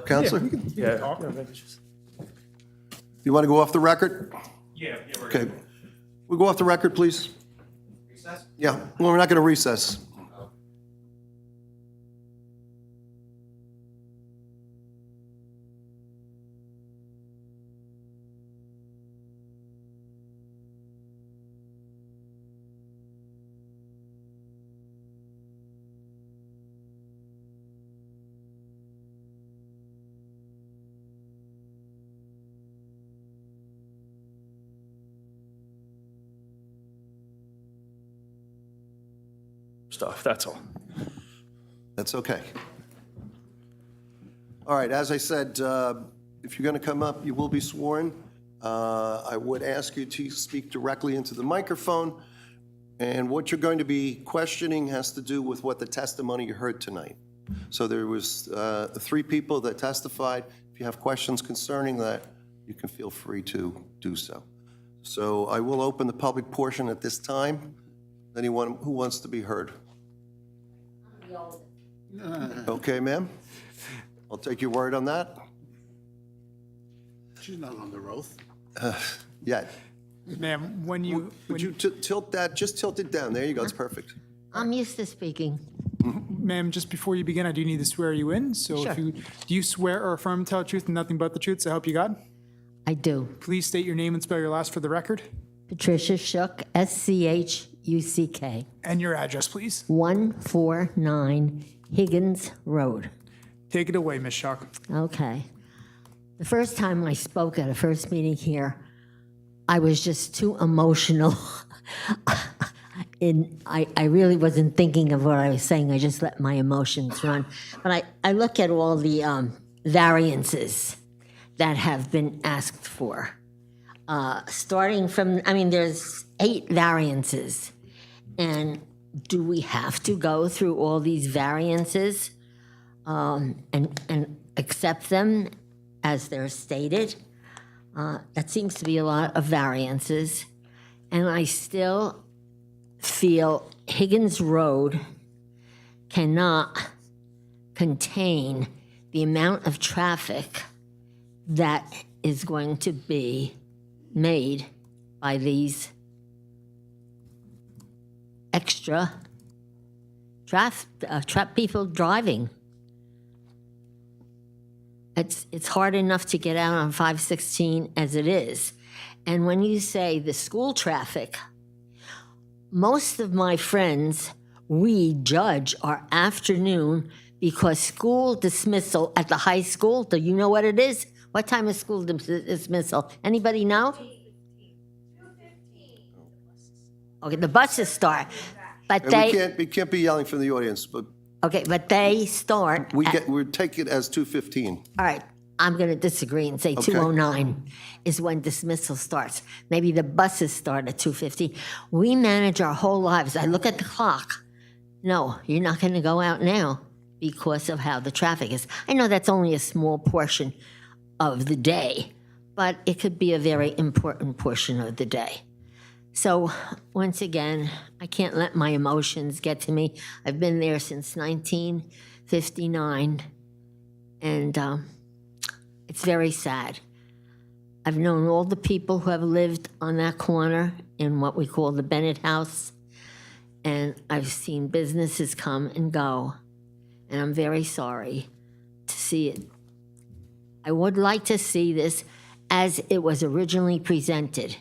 Counselor, Yeah. you want to go off the record? Yeah. Okay. We go off the record, please? Recess? Yeah, well, we're not going to recess. Stuff, that's all. That's okay. All right, as I said, if you're going to come up, you will be sworn. I would ask you to speak directly into the microphone, and what you're going to be questioning has to do with what the testimony you heard tonight. So there was 3 people that testified. If you have questions concerning that, you can feel free to do so. So I will open the public portion at this time. Anyone who wants to be heard? Okay, ma'am. I'll take your word on that. She's not under oath. Yet. Ma'am, when you, Would you tilt that, just tilt it down. There you go, it's perfect. I'm used to speaking. ma'am, just before you begin, I do need to swear you in. So if Sure. you, do you swear or affirm to tell the truth and nothing but the truth, so help you God? I do. Please state your name and spell your last for the record. Patricia Schuck, SCHUCK, And your address, please. 149 Higgins Road. Take it away, Ms. Schuck. Okay. The first time I spoke at a first meeting here, I was just too emotional. I really wasn't thinking of what I was saying. I just let my emotions run. But I look at all the variances that have been asked for. Starting from, I mean, there's 8 variances. And do we have to go through all these variances and accept them as they're stated? That seems to be a lot of variances. And I still feel Higgins Road cannot contain the amount of traffic that is going to be made by these extra people driving. It's hard enough to get out on 516 as it is. And when you say the school traffic, most of my friends, we judge our afternoon because school dismissal at the high school, do you know what it is? What time is school dismissal? Anybody know? 2:15. Okay, the buses start, but And we can't be yelling from the audience, but okay, but they start. we take it as 2:15. All right, I'm going to disagree and say 2:09 is when dismissal starts. Maybe the buses start at 2:50. We manage our whole lives. I look at the clock. No, you're not going to go out now because of how the traffic is. I know that's only a small portion of the day, but it could be a very important portion of the day. So once again, I can't let my emotions get to me. I've been there since 1959, and it's very sad. I've known all the people who have lived on that corner in what we call the Bennett House, and I've seen businesses come and go, and I'm very sorry to see it. I would like to see this as it was originally presented,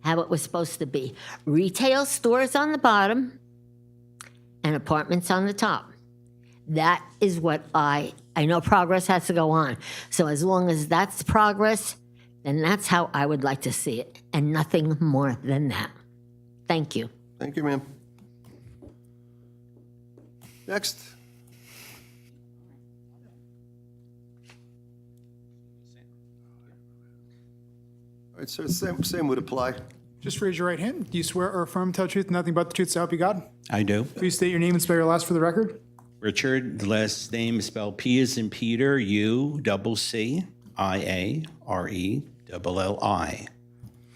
how it was supposed to be. Retail stores on the bottom and apartments on the top. That is what I know progress has to go on. So as long as that's progress, then that's how I would like to see it, and nothing more than that. Thank you. Thank you, ma'am. Next. All right, sir, same would apply. Just raise your right hand. Do you swear or affirm to tell the truth, nothing but the truth, so help you God? I do. Please state your name and spell your last for the record. Richard, the last name is spelled P as in Peter, UCCIARELLI.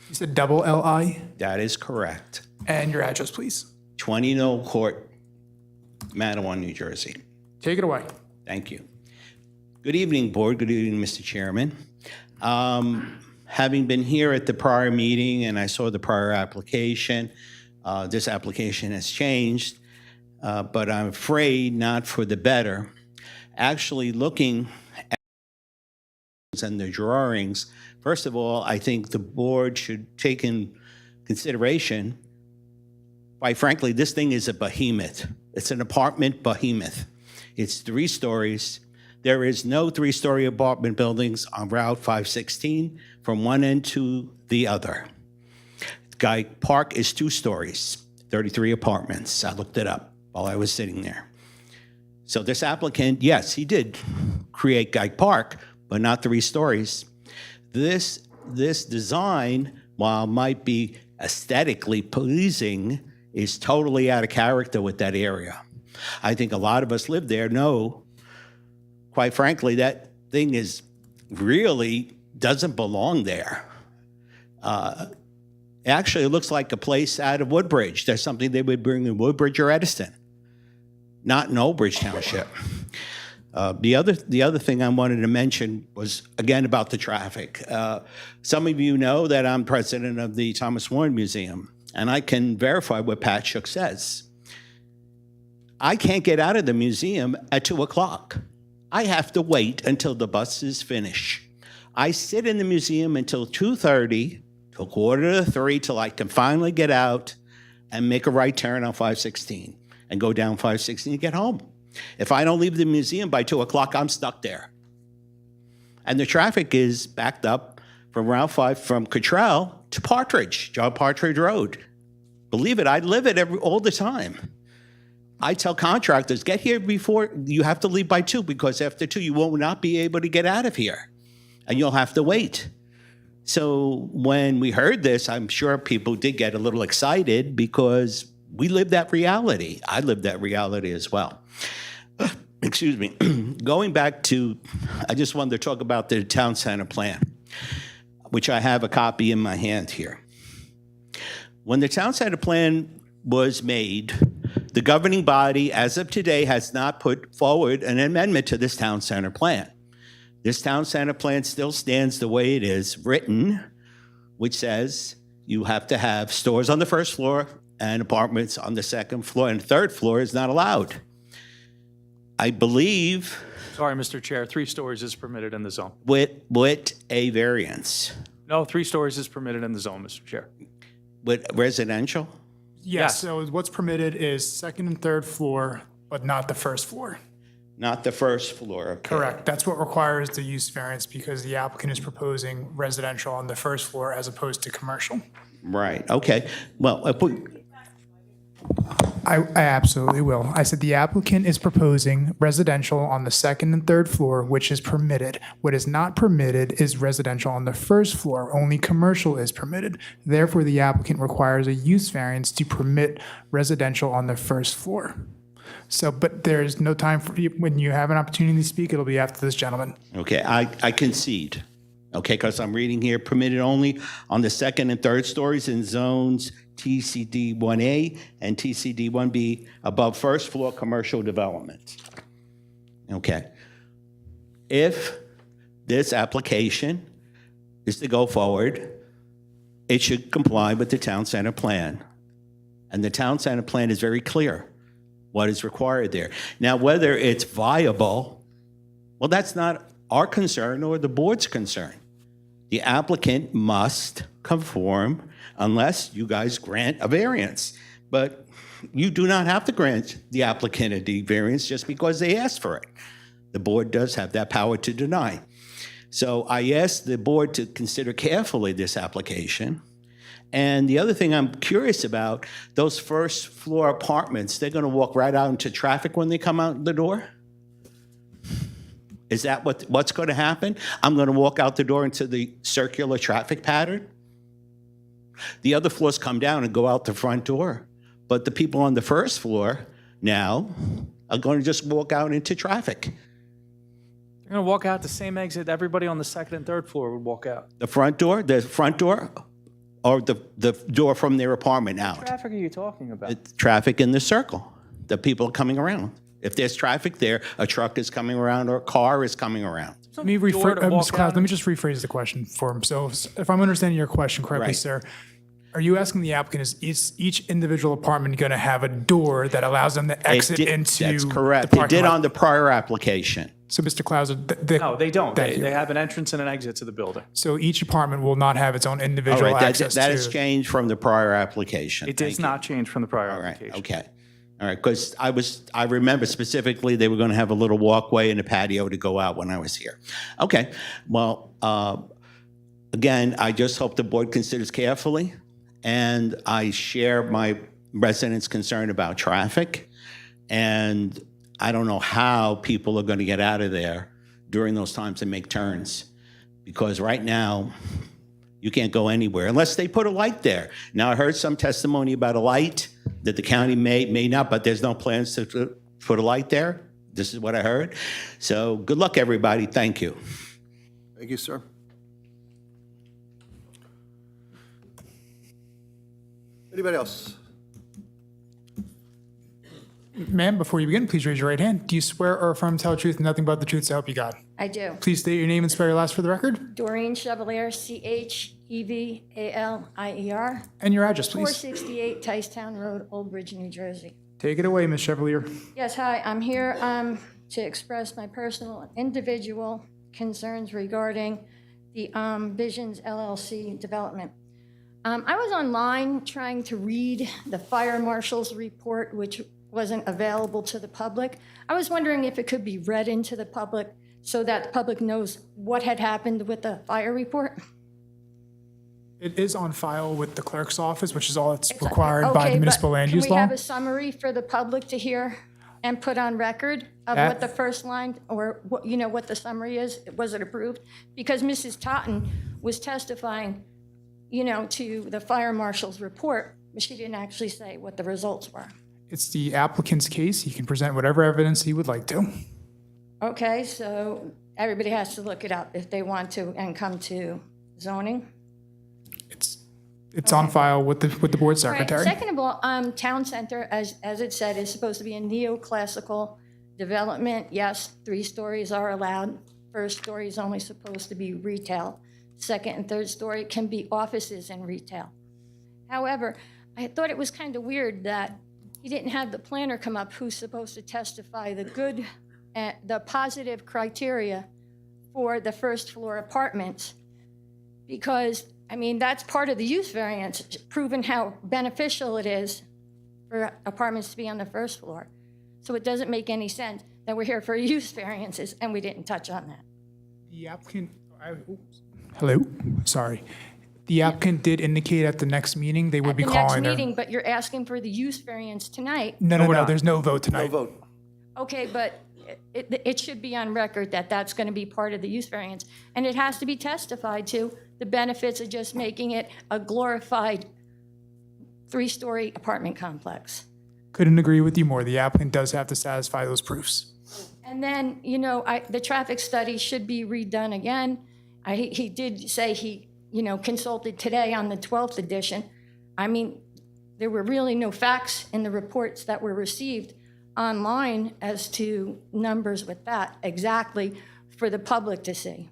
You said double L-I? That is correct. And your address, please. 20 Knoll Court, Matawan, New Jersey. Take it away. Thank you. Good evening, Board. Good evening, Mr. Chairman. Having been here at the prior meeting and I saw the prior application, this application has changed, but I'm afraid not for the better. Actually, looking at and the drawings, first of all, I think the board should take in consideration, quite frankly, this thing is a behemoth. It's an apartment behemoth. It's 3 stories. There is no 3-story apartment buildings on Route 516 from one end to the other. Guy Park is 2 stories, 33 apartments. I looked it up while I was sitting there. So this applicant, yes, he did create Guy Park, but not 3 stories. This design, while might be aesthetically pleasing, is totally out of character with that area. I think a lot of us live there know, quite frankly, that thing is really doesn't belong there. Actually, it looks like a place out of Woodbridge. There's something they would bring in Woodbridge or Edison, not in Old Bridge Township. The other thing I wanted to mention was, again, about the traffic. Some of you know that I'm president of the Thomas Warren Museum, and I can verify what Pat Shook says. I can't get out of the museum at 2 o'clock. I have to wait until the buses finish. I sit in the museum until 2:30, till 2:45, till I can finally get out and make a right turn on 516 and go down 516 and get home. If I don't leave the museum by 2 o'clock, I'm stuck there. And the traffic is backed up from Route 5 from Cottrell to Partridge, John Partridge Road. Believe it, I live it all the time. I tell contractors, get here before, you have to leave by 2 because after 2 you will not be able to get out of here and you'll have to wait. So when we heard this, I'm sure people did get a little excited because we live that reality. I live that reality as well. Excuse me. Going back to, I just wanted to talk about the town center plan, which I have a copy in my hand here. When the town center plan was made, the governing body, as of today, has not put forward an amendment to this town center plan. This town center plan still stands the way it is written, which says you have to have stores on the first floor and apartments on the second floor and third floor is not allowed. I believe Sorry, Mr. Chair, 3 stories is permitted in the zone. with a variance, No, 3 stories is permitted in the zone, Mr. Chair. with residential? Yes, so what's permitted is second and third floor, but not the first floor. Not the first floor, okay. Correct. That's what requires the use variance because the applicant is proposing residential on the first floor as opposed to commercial. Right, okay. Well, I absolutely will. I said the applicant is proposing residential on the second and third floor, which is permitted. What is not permitted is residential on the first floor. Only commercial is permitted. Therefore, the applicant requires a use variance to permit residential on the first floor. So, but there's no time for you, when you have an opportunity to speak, it'll be after this gentleman. okay, I concede, okay, because I'm reading here, permitted only on the second and third stories in zones TCD 1A and TCD 1B above first floor commercial development. Okay. If this application is to go forward, it should comply with the town center plan. And the town center plan is very clear what is required there. Now, whether it's viable, well, that's not our concern or the board's concern. The applicant must conform unless you guys grant a variance. But you do not have to grant the applicant a variance just because they asked for it. The board does have that power to deny. So I asked the board to consider carefully this application. And the other thing I'm curious about, those first floor apartments, they're going to walk right out into traffic when they come out the door? Is that what's going to happen? I'm going to walk out the door into the circular traffic pattern? The other floors come down and go out the front door. But the people on the first floor now are going to just walk out into traffic. They're going to walk out the same exit everybody on the second and third floor would walk out. The front door, or the door from their apartment out? What traffic are you talking about? It's traffic in the circle, the people coming around. If there's traffic there, a truck is coming around or a car is coming around. Let me Mr. Cloud, let me just rephrase the question for him. So if I'm understanding your question correctly, Right. sir, are you asking the applicant, is each individual apartment going to have a door that allows them to exit into That's the correct. They parking did lot? on the prior application. So Mr. Clauser, No, they don't. Thank They you. have an entrance and an exit to the building. So each apartment will not have its own All individual right, access that to. has changed from the prior application. It does Thank you. not change from the prior All right, application. okay. All right, because I remember specifically they were going to have a little walkway and a patio to go out when I was here. Okay, well, again, I just hope the board considers carefully, and I share my residents' concern about traffic, and I don't know how people are going to get out of there during those times and make turns, because right now, you can't go anywhere unless they put a light there. Now, I heard some testimony about a light that the county may not, but there's no plans to put a light there. This is what I heard. So good luck, everybody. Thank you. Thank you, sir. Anybody else? Ma'am, before you begin, please raise your right hand. Do you swear or affirm to tell the truth and nothing but the truth to help you God? I do. Please state your name and spell your last for the record. Doreen Chevalier, Chevalier, And your address, please. 468 Ticetown Road, Old Bridge, New Jersey. Take it away, Ms. Chevalier. Yes, hi, I'm here to express my personal and individual concerns regarding the Visions LLC development. I was online trying to read the fire marshal's report, which wasn't available to the public. I was wondering if it could be read into the public so that the public knows what had happened with the fire report. It is on file with the clerk's office, which is all that's required by the municipal land use Can we law. have a summary for the public to hear and put on record of what the first line, or what, you know, what the summary is? Was it approved? Because Mrs. Totten was testifying, you know, to the fire marshal's report, but she didn't actually say what the results were. It's the applicant's case. He can present whatever evidence he would like to. Okay, so everybody has to look it up if they want to and come to zoning. It's on file with the board All right, secretary. second of all, town center, as it said, is supposed to be a neoclassical development. Yes, 3 stories are allowed. First story is only supposed to be retail. Second and third story can be offices and retail. However, I thought it was kind of weird that he didn't have the planner come up who's supposed to testify the positive criteria for the first floor apartments. Because, I mean, that's part of the use variance, proving how beneficial it is for apartments to be on the first floor. So it doesn't make any sense that we're here for use variances and we didn't touch on that. The applicant, hello, sorry. The applicant did indicate at the next meeting they would be At the next calling their. meeting, but you're asking for the use variance tonight. No, there's no vote No tonight. vote. Okay, but it should be on record that that's going to be part of the use variance. And it has to be testified to, the benefits of just making it a glorified 3-story apartment complex. Couldn't agree with you more. The applicant does have to satisfy those proofs. And then, the traffic study should be redone again. He did say he, consulted today on the 12th edition. I mean, there were really no facts in the reports that were received online as to numbers with that exactly for the public to see.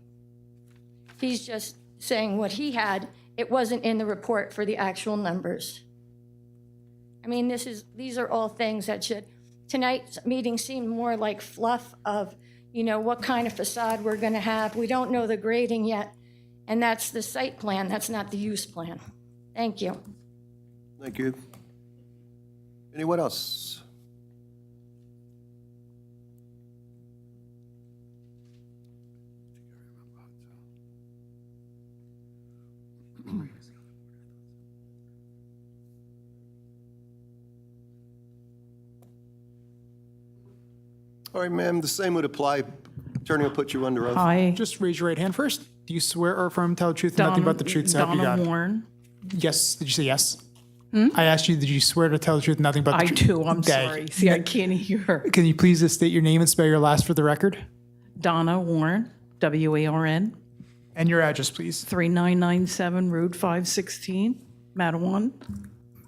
He's just saying what he had. It wasn't in the report for the actual numbers. I mean, these are all things that should, tonight's meeting seemed more like fluff of, what kind of facade we're going to have. We don't know the grading yet, and that's the site plan. That's not the use plan. Thank you. Thank you. Anyone else? All right, ma'am, the same would apply. Attorney will put you under oath. Hi. Just raise your right hand first. Do you swear or affirm to tell the truth and nothing but the truth, so help you Donna God? Warren. Yes. Did you say yes? I asked you, did you swear to tell the truth and nothing but the I truth? do, I'm Okay. sorry. See, I can't hear. Can you please just state your name and spell your last for the record? Donna Warren, W-A-R-N, And your address, please. 3997 Route 516, Matawan.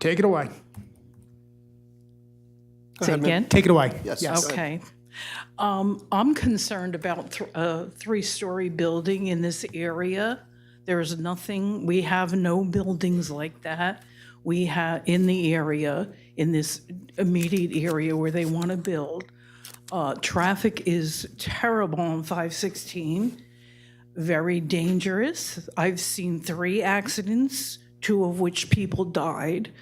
Take it away. Say again? Take it away. Yes. Okay. I'm concerned about a 3-story building in this area. There's nothing, we have no buildings like that. We have, in the area, in this immediate area where they want to build. Traffic is terrible on 516, very dangerous. I've seen 3 accidents, 2 of which people died.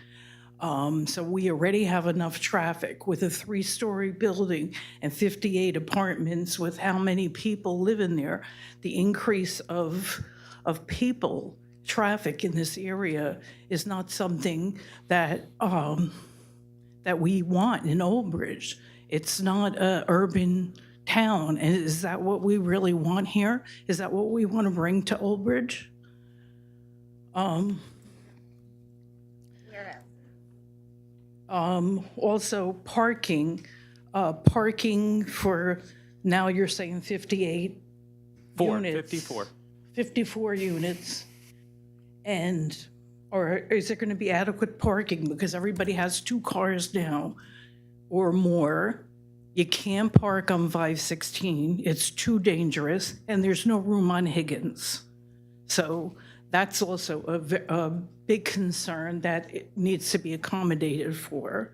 So we already have enough traffic with a 3-story building and 58 apartments with how many people live in there. The increase of people, traffic in this area is not something that that we want in Old Bridge. It's not an urban town. And is that what we really want here? Is that what we want to bring to Old Bridge? Also parking, parking for, now you're saying 58 units. 54. 54 units. And, or is there going to be adequate parking? Because everybody has 2 cars now or more. You can't park on 516. It's too dangerous, and there's no room on Higgins. So that's also a big concern that it needs to be accommodated for.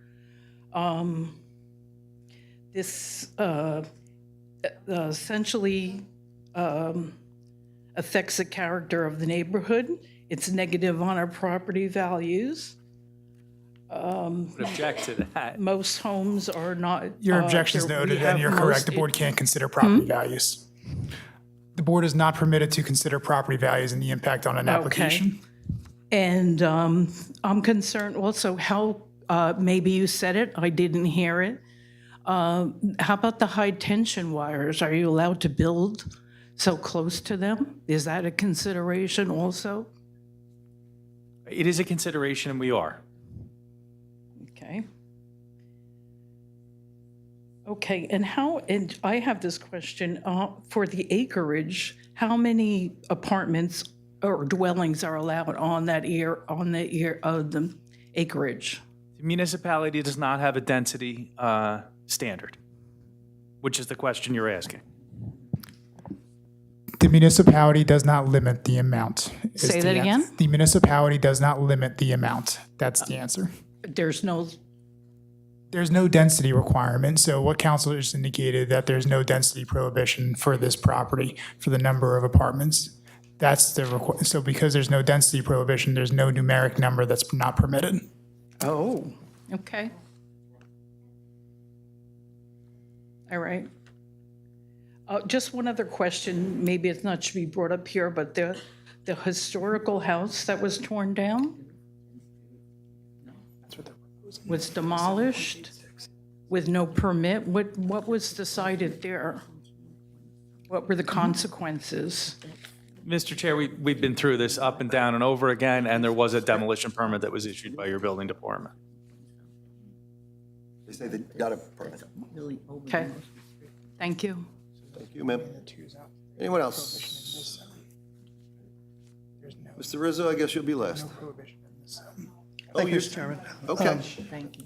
This essentially affects the character of the neighborhood. It's negative on our property values. Would object to that. Most homes are not. Your objection is they're noted, and you're rehab correct. The most- board can't consider property values. The board is not permitted to consider property values and the impact on an application. And I'm concerned also how, maybe you said it, I didn't hear it. How about the high tension wires? Are you allowed to build so close to them? Is that a consideration also? It is a consideration, and we are. Okay. Okay, and how, and I have this question, for the acreage, how many apartments or dwellings are allowed on that the acreage? The municipality does not have a density standard, which is the question you're asking. The municipality does not limit the amount. is Say the that answer. again? The municipality does not limit the amount. That's the answer. There's no, There's no density requirement, so what council just indicated that there's no density prohibition for this property for the number of apartments. That's the so because there's no density prohibition, there's no numeric number that's not permitted. oh, okay. All right. Just one other question, maybe it's not should be brought up here, but the historical house that was torn down was demolished with no permit. What was decided there? What were the consequences? Mr. Chair, we've been through this up and down and over again, and there was a demolition permit that was issued by your building department. They say they got a permit. Okay, thank you. Thank you, ma'am. Anyone else? Mr. Rizzo, I guess you'll be last. Thank you, Mr. Chairman. Okay.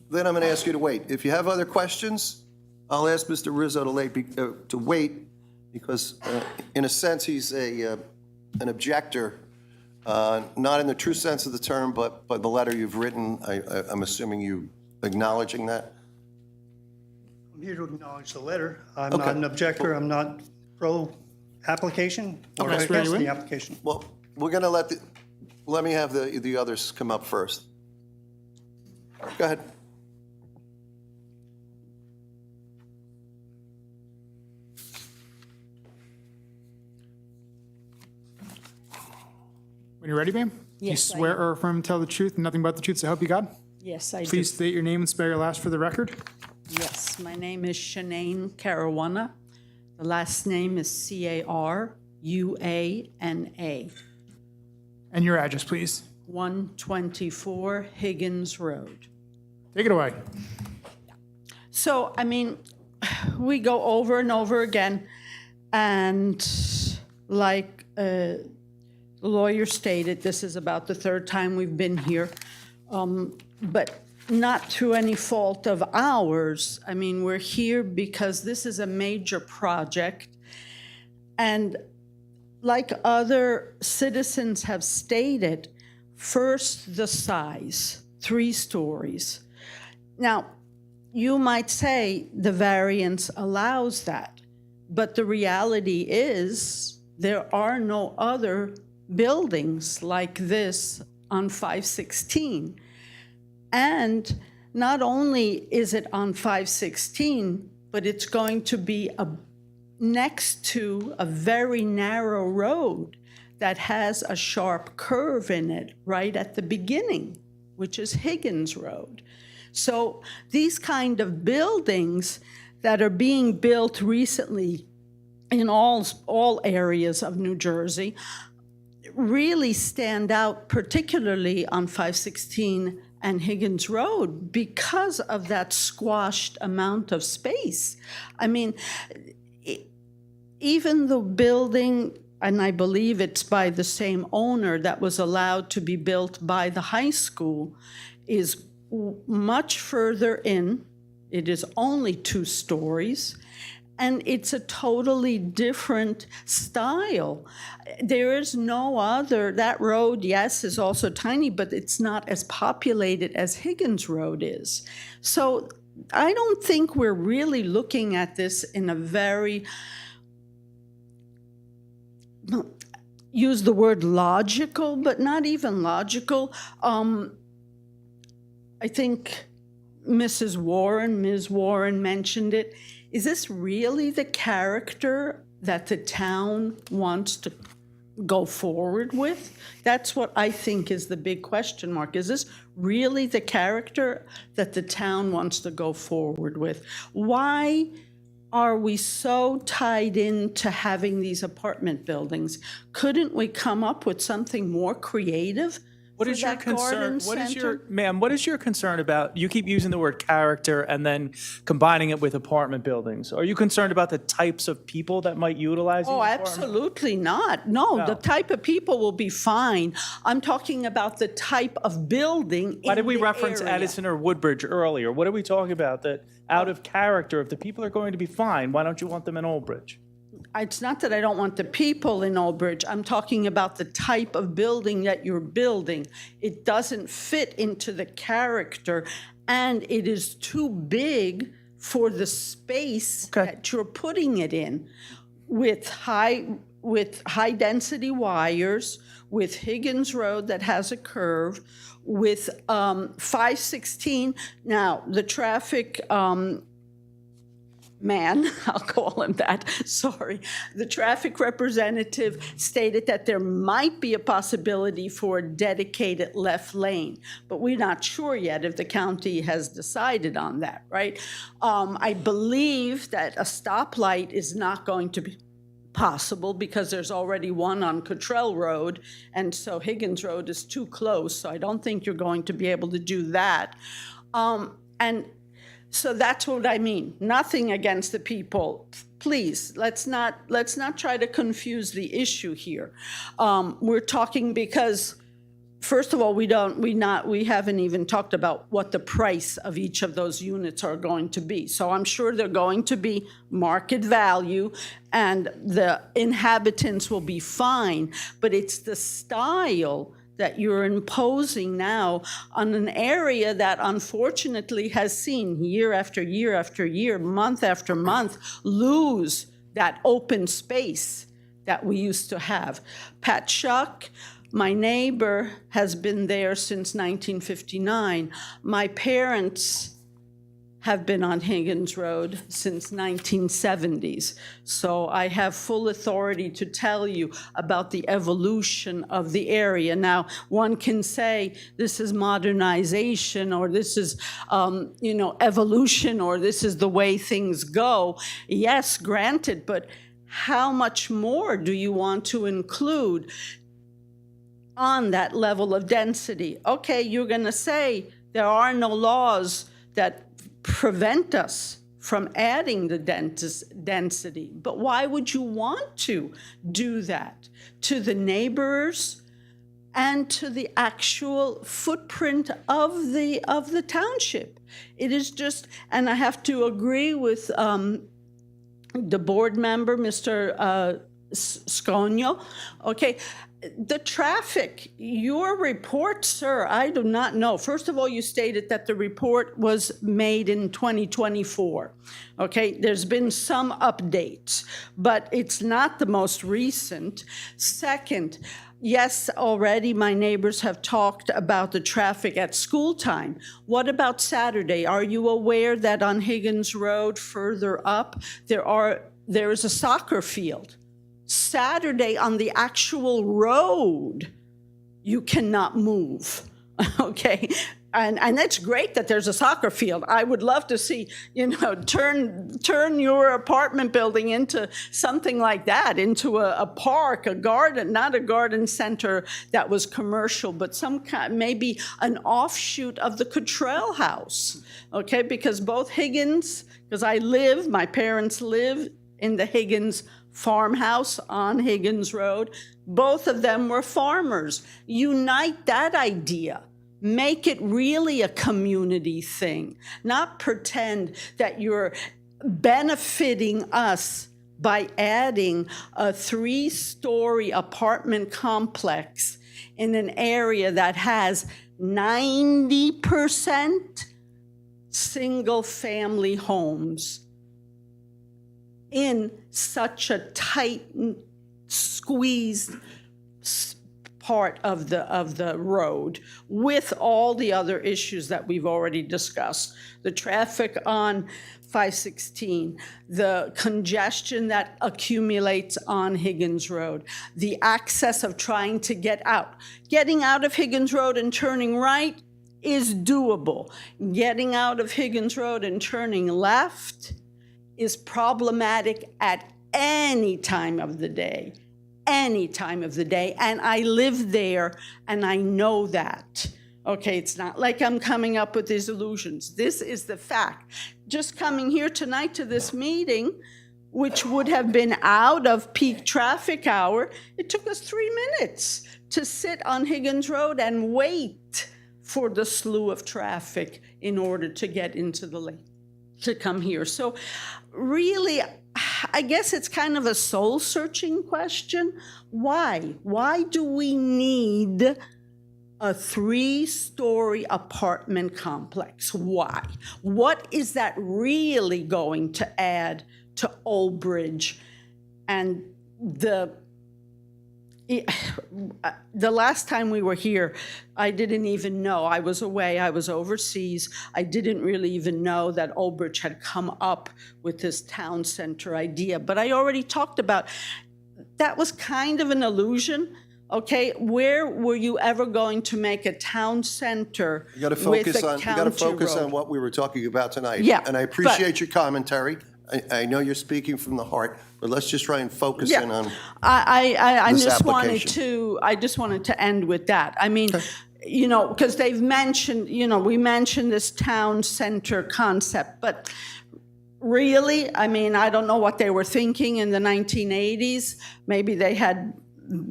Then I'm going to ask you to wait. If you have other questions, I'll ask Mr. Rizzo to wait because, in a sense, he's an objector, not in the true sense of the term, but the letter you've written, I'm assuming you acknowledging that? I'm here to acknowledge the letter. I'm Okay. not an objector. I'm not pro-application or Okay. against the application. Well, we're going to let me have the others come up first. Go ahead. When you're ready, ma'am? Yes, You I swear am. or affirm to tell the truth and nothing but the truth, so help you God? Yes, I do. Please state your name and spell your last for the record. Yes, my name is Shanae Caruana. The last name is Caruana. And your address, please. 124 Higgins Road. Take it away. So, I mean, we go over and over again, and like the lawyer stated, this is about the third time we've been here, but not through any fault of ours. I mean, we're here because this is a major project, and like other citizens have stated, first, the size, 3 stories. Now, you might say the variance allows that, but the reality is there are no other buildings like this on 516. And not only is it on 516, but it's going to be next to a very narrow road that has a sharp curve in it right at the beginning, which is Higgins Road. So these kind of buildings that are being built recently in all areas of New Jersey really stand out, particularly on 516 and Higgins Road, because of that squashed amount of space. I mean, even the building, and I believe it's by the same owner that was allowed to be built by the high school, is much further in. It is only 2 stories, and it's a totally different style. There is no other, that road, yes, is also tiny, but it's not as populated as Higgins Road is. So I don't think we're really looking at this in a very, use the word logical, but not even logical. I think Ms. Warren mentioned it. Is this really the character that the town wants to go forward with? That's what I think is the big question mark. Is this really the character that the town wants to go forward with? Why are we so tied into having these apartment buildings? Couldn't we come up with something more creative? What is your concern? Ma'am, what is your concern about, you keep using the word character and then combining it with apartment buildings. Are you concerned about the types of people that might utilize these Oh, apartments? absolutely not. No, the type of people will be fine. I'm talking about the type of building. Why did we in the reference area. Addison or Woodbridge earlier? What are we talking about that out of character, if the people are going to be fine, why don't you want them in Old Bridge? it's not that I don't want the people in Old Bridge. I'm talking about the type of building that you're building. It doesn't fit into the character, and it is too big for the space that you're putting it in, with high-density wires, with Higgins Road that has a curve, with 516. Now, the traffic man, I'll call him that, sorry. The traffic representative stated that there might be a possibility for a dedicated left lane, but we're not sure yet if the county has decided on that, right? I believe that a stoplight is not going to be possible because there's already one on Cottrell Road, and so Higgins Road is too close, so I don't think you're going to be able to do that. And so that's what I mean. Nothing against the people. Please, let's not try to confuse the issue here. We're talking because, first of all, we haven't even talked about what the price of each of those units are going to be. So I'm sure they're going to be market value, and the inhabitants will be fine. But it's the style that you're imposing now on an area that unfortunately has seen year after year after year, month after month, lose that open space that we used to have. Pat Shuck, my neighbor, has been there since 1959. My parents have been on Higgins Road since 1970s. So I have full authority to tell you about the evolution of the area. Now, one can say this is modernization, or this is, evolution, or this is the way things go. Yes, granted, but how much more do you want to include on that level of density? Okay, you're going to say there are no laws that prevent us from adding the density. But why would you want to do that to the neighbors and to the actual footprint of the township? It is just, and I have to agree with the board member, Mr. Sconio. Okay, the traffic, your report, sir, I do not know. First of all, you stated that the report was made in 2024. Okay, there's been some updates, but it's not the most recent. Second, yes, already my neighbors have talked about the traffic at school time. What about Saturday? Are you aware that on Higgins Road further up, there is a soccer field? Saturday on the actual road, you cannot move, okay? And it's great that there's a soccer field. I would love to see, turn your apartment building into something like that, into a park, a garden, not a garden center that was commercial, but some kind, maybe an offshoot of the Cottrell House, okay? Because both Higgins, because my parents live in the Higgins farmhouse on Higgins Road. Both of them were farmers. Unite that idea. Make it really a community thing. Not pretend that you're benefiting us by adding a 3-story apartment complex in an area that has 90% single-family homes in such a tight, squeezed part of the road, with all the other issues that we've already discussed. The traffic on 516, the congestion that accumulates on Higgins Road, the access of trying to get out. Getting out of Higgins Road and turning right is doable. Getting out of Higgins Road and turning left is problematic at any time of the day, and I live there, and I know that. Okay, it's not like I'm coming up with these illusions. This is the fact. Just coming here tonight to this meeting, which would have been out of peak traffic hour, it took us 3 minutes to sit on Higgins Road and wait for the slew of traffic in order to get into the lane, to come here. So really, I guess it's kind of a soul-searching question. Why? Why do we need a 3-story apartment complex? Why? What is that really going to add to Old Bridge? And the last time we were here, I didn't even know. I was away. I was overseas. I didn't really even know that Old Bridge had come up with this town center idea. But I already talked about that was kind of an illusion. Okay, where were you ever going to make a town center You got to with focus a on. You got county to focus road? on what we were talking about tonight. Yeah, and I appreciate your commentary. I know you're speaking from the heart, but let's just try and focus in on. I this just wanted to end with that. I mean, you know, because they've mentioned, you know, we mentioned this town center concept, but really, I mean, I don't know what they were thinking in the 1980s. Maybe they had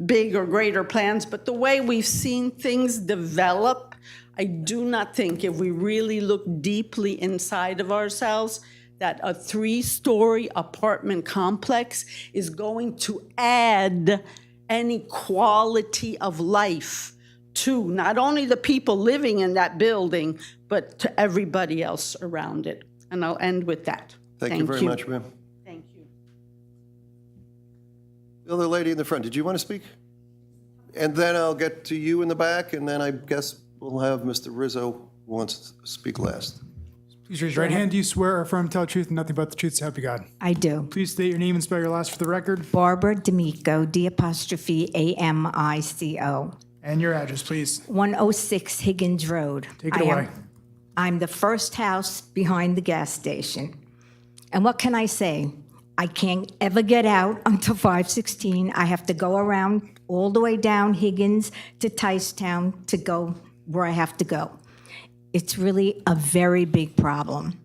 big or greater plans, but the way we've seen things develop, I do not think if we really look deeply inside of ourselves that a 3-story apartment complex is going to add any quality of life to not only the people living in that building, but to everybody else around it. And I'll end with that. Thank you very much, ma'am. Thank you. The other lady in the front, did you want to speak? And then I'll get to you in the back, and then I guess we'll have Mr. Rizzo who wants to speak last. Please raise your right hand. Do you swear or affirm to tell the truth and nothing but the truth to help you God? I do. Please state your name and spell your last for the record. Barbara D'Amico, D''Amico. And your address, please. 106 Higgins Road. Take it away. I'm the first house behind the gas station. And what can I say? I can't ever get out until 516. I have to go around all the way down Higgins to Ticetown to go where I have to go. It's really a very big problem.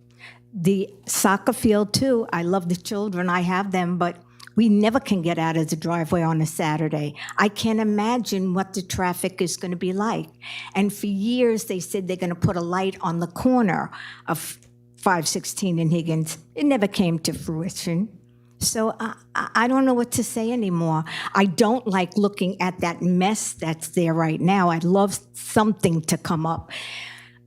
The soccer field, too, I love the children, I have them, but we never can get out of the driveway on a Saturday. I can't imagine what the traffic is going to be like. And for years, they said they're going to put a light on the corner of 516 in Higgins. It never came to fruition. So I don't know what to say anymore. I don't like looking at that mess that's there right now. I'd love something to come up.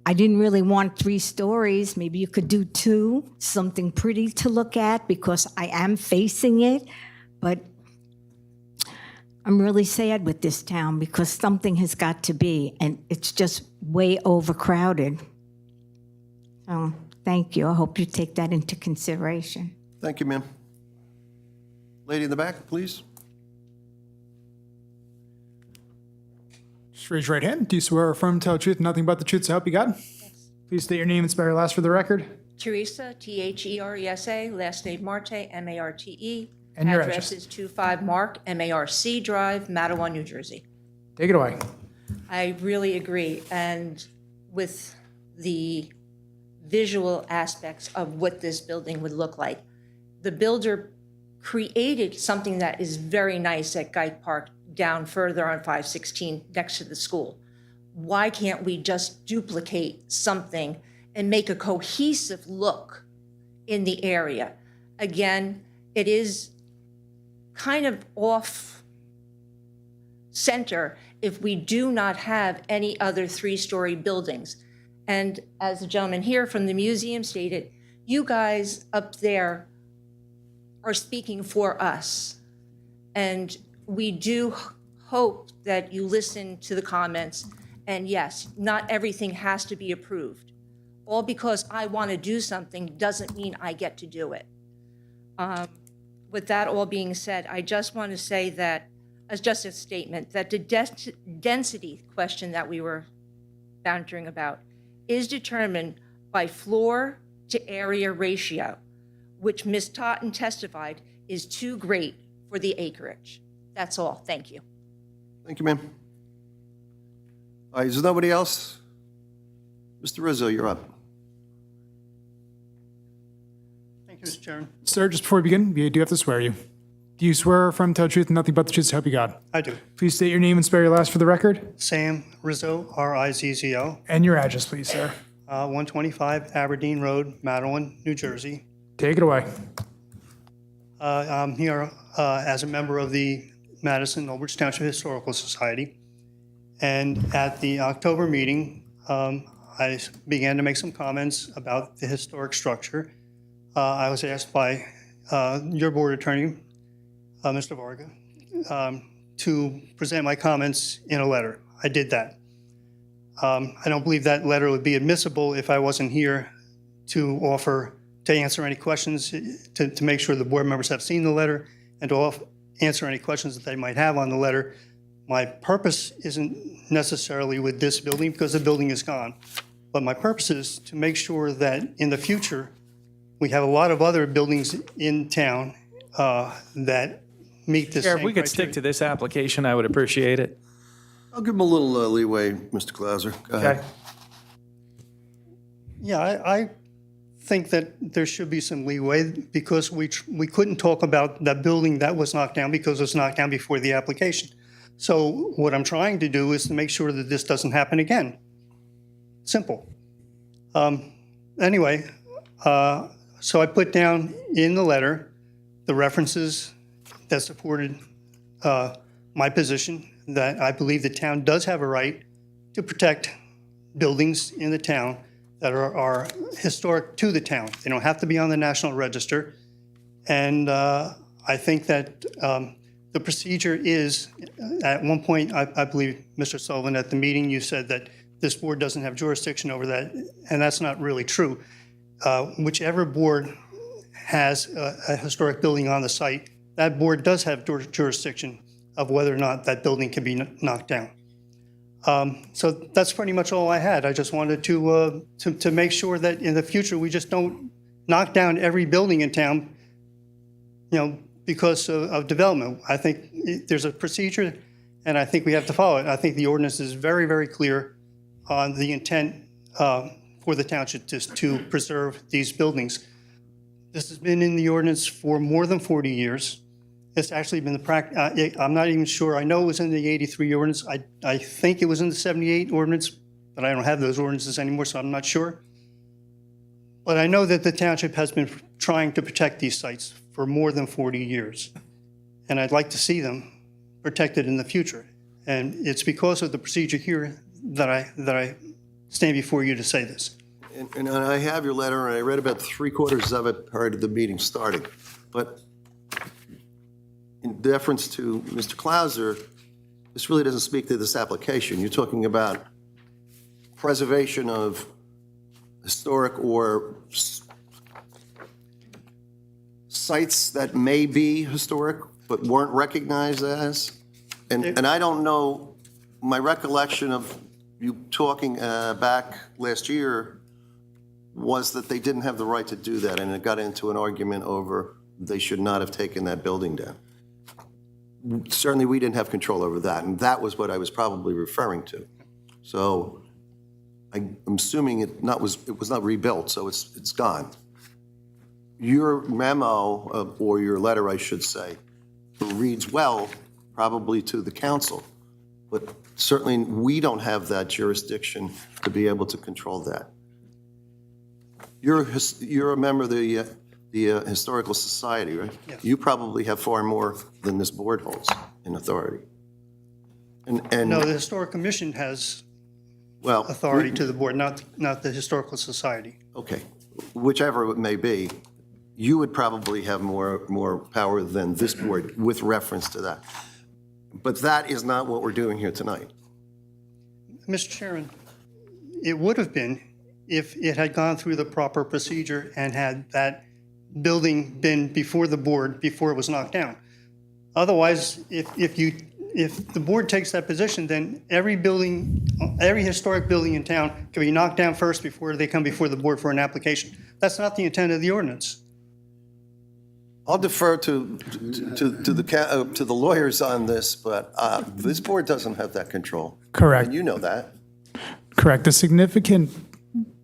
I didn't really want 3 stories. Maybe you could do 2, something pretty to look at because I am facing it. But I'm really sad with this town because something has got to be, and it's just way overcrowded. So thank you. I hope you take that into consideration. Thank you, ma'am. Lady in the back, please. Just raise your right hand. Do you swear or affirm to tell the truth and nothing but the truth to help you God? Yes. Please state your name and spell your last for the record. Teresa, T-H-E-R-E-S-A, last name Marte, M-A-R-T-E. And your Address is 25 Mark, M-A-R-C Drive, Matawan, New Jersey. Take it away. I really agree, and with the visual aspects of what this building would look like. The builder created something that is very nice at Guyte Park down further on 516 next to the school. Why can't we just duplicate something and make a cohesive look in the area? Again, it is kind of off center if we do not have any other 3-story buildings. And as the gentleman here from the museum stated, you guys up there are speaking for us. And we do hope that you listen to the comments. And yes, not everything has to be approved. All because I want to do something doesn't mean I get to do it. With that all being said, I just want to say that, as just a statement, that the density question that we were bantering about is determined by floor to area ratio, which Ms. Totten testified is too great for the acreage. That's all. Thank you. Thank you, ma'am. All right, is there nobody else? Mr. Rizzo, you're up. Thank you, Mr. Chairman. Sir, just before we begin, we do have to swear you. Do you swear or affirm to tell the truth and nothing but the truth to help you God? I do. Please state your name and spell your last for the record. Sam Rizzo, R-I-Z-Z-O, And your address, please, sir. 125 Aberdeen Road, Matawan, New Jersey. Take it away. I'm here as a member of the Madison Old Bridge Township Historical Society. And at the October meeting, I began to make some comments about the historic structure. I was asked by your board attorney, Mr. Varga, to present my comments in a letter. I did that. I don't believe that letter would be admissible if I wasn't here to answer any questions, to make sure the board members have seen the letter, and to answer any questions that they might have on the letter. My purpose isn't necessarily with this building because the building is gone, but my purpose is to make sure that in the future, we have a lot of other buildings in town that meet this same Chair, if we could stick criteria. to this application, I would appreciate it. I'll give him a little leeway, Mr. Clauser. Go ahead. Okay. Yeah, I think that there should be some leeway because we couldn't talk about that building that was knocked down because it was knocked down before the application. So what I'm trying to do is to make sure that this doesn't happen again. Simple. Anyway, so I put down in the letter the references that supported my position that I believe the town does have a right to protect buildings in the town that are historic to the town. They don't have to be on the National Register. And I think that the procedure is, at one point, I believe, Mr. Sullivan, at the meeting, you said that this board doesn't have jurisdiction over that, and that's not really true. Whichever board has a historic building on the site, that board does have jurisdiction of whether or not that building can be knocked down. So that's pretty much all I had. I just wanted to make sure that in the future, we just don't knock down every building in town, because of development. I think there's a procedure, and I think we have to follow it. I think the ordinance is very, very clear on the intent for the township to preserve these buildings. This has been in the ordinance for more than 40 years. It's actually been the practice. I'm not even sure. I know it was in the 83 ordinance. I think it was in the 78 ordinance, but I don't have those ordinances anymore, so I'm not sure. But I know that the township has been trying to protect these sites for more than 40 years. And I'd like to see them protected in the future. And it's because of the procedure here that I stand before you to say this. And I have your letter, and I read about 3/4 of it prior to the meeting starting. But in deference to Mr. Clauser, this really doesn't speak to this application. You're talking about preservation of historic or sites that may be historic but weren't recognized as. And I don't know, my recollection of you talking back last year was that they didn't have the right to do that, and it got into an argument over they should not have taken that building down. Certainly, we didn't have control over that, and that was what I was probably referring to. So I'm assuming it was not rebuilt, so it's gone. Your memo, or your letter, I should say, reads well, probably to the council, but certainly we don't have that jurisdiction to be able to control that. You're a member of the Historical Society, right? Yes. You probably have far more than this board holds in authority. And No, the Historic Commission has well, authority to the board, not the Historical Society. Okay, whichever it may be, you would probably have more power than this board with reference to that. But that is not what we're doing here tonight. Mr. Chairman, it would have been if it had gone through the proper procedure and had that building been before the board before it was knocked down. Otherwise, if the board takes that position, then every historic building in town can be knocked down first before they come before the board for an application. That's not the intent of the ordinance. I'll defer to the lawyers on this, but this board doesn't have that control. Correct. And you know that. Correct. The significant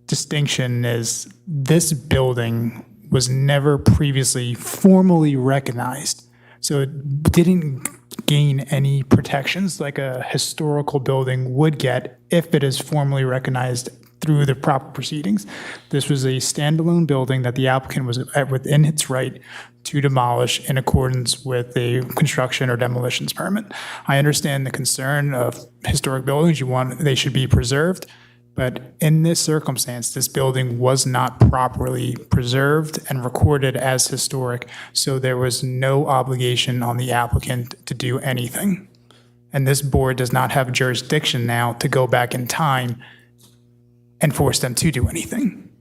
distinction is this building was never previously formally recognized. So it didn't gain any protections like a historical building would get if it is formally recognized through the proper proceedings. This was a standalone building that the applicant was within its right to demolish in accordance with a construction or demolitions permit. I understand the concern of historic buildings. They should be preserved. But in this circumstance, this building was not properly preserved and recorded as historic, so there was no obligation on the applicant to do anything. And this board does not have jurisdiction now to go back in time and force them to do anything.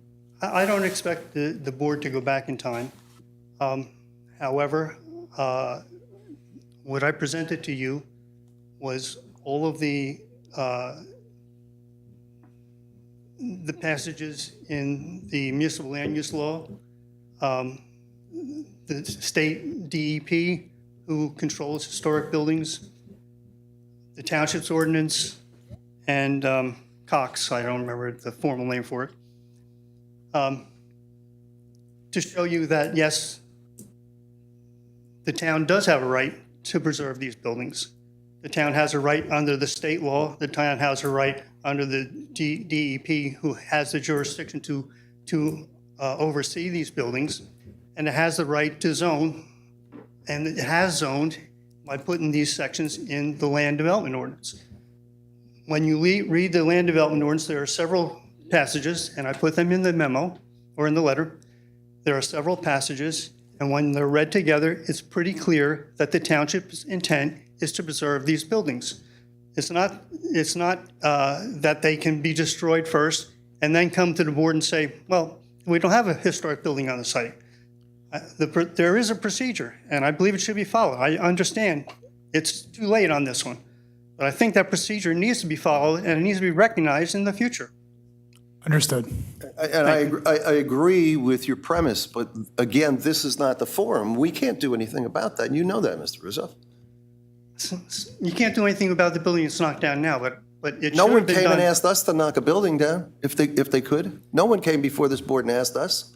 I don't expect the board to go back in time. However, what I presented to you was all of the passages in the municipal land use law, the state DEP, who controls historic buildings, the township's ordinance, and Cox, I don't remember the formal name for it, to show you that, yes, the town does have a right to preserve these buildings. The town has a right under the state law. The town has a right under the DEP, who has the jurisdiction to oversee these buildings, and it has the right to zone, and it has zoned by putting these sections in the land development ordinance. When you read the land development ordinance, there are several passages, and I put them in the memo or in the letter. There are several passages, and when they're read together, it's pretty clear that the township's intent is to preserve these buildings. It's not that they can be destroyed first and then come to the board and say, well, we don't have a historic building on the site. There is a procedure, and I believe it should be followed. I understand it's too late on this one, but I think that procedure needs to be followed and it needs to be recognized in the future. Understood. And I agree with your premise, but again, this is not the forum. We can't do anything about that. You know that, Mr. Rizzo. You can't do anything about the building that's knocked down now, but it No should one have been came and done. asked us to knock a building down, if they could. No one came before this board and asked us.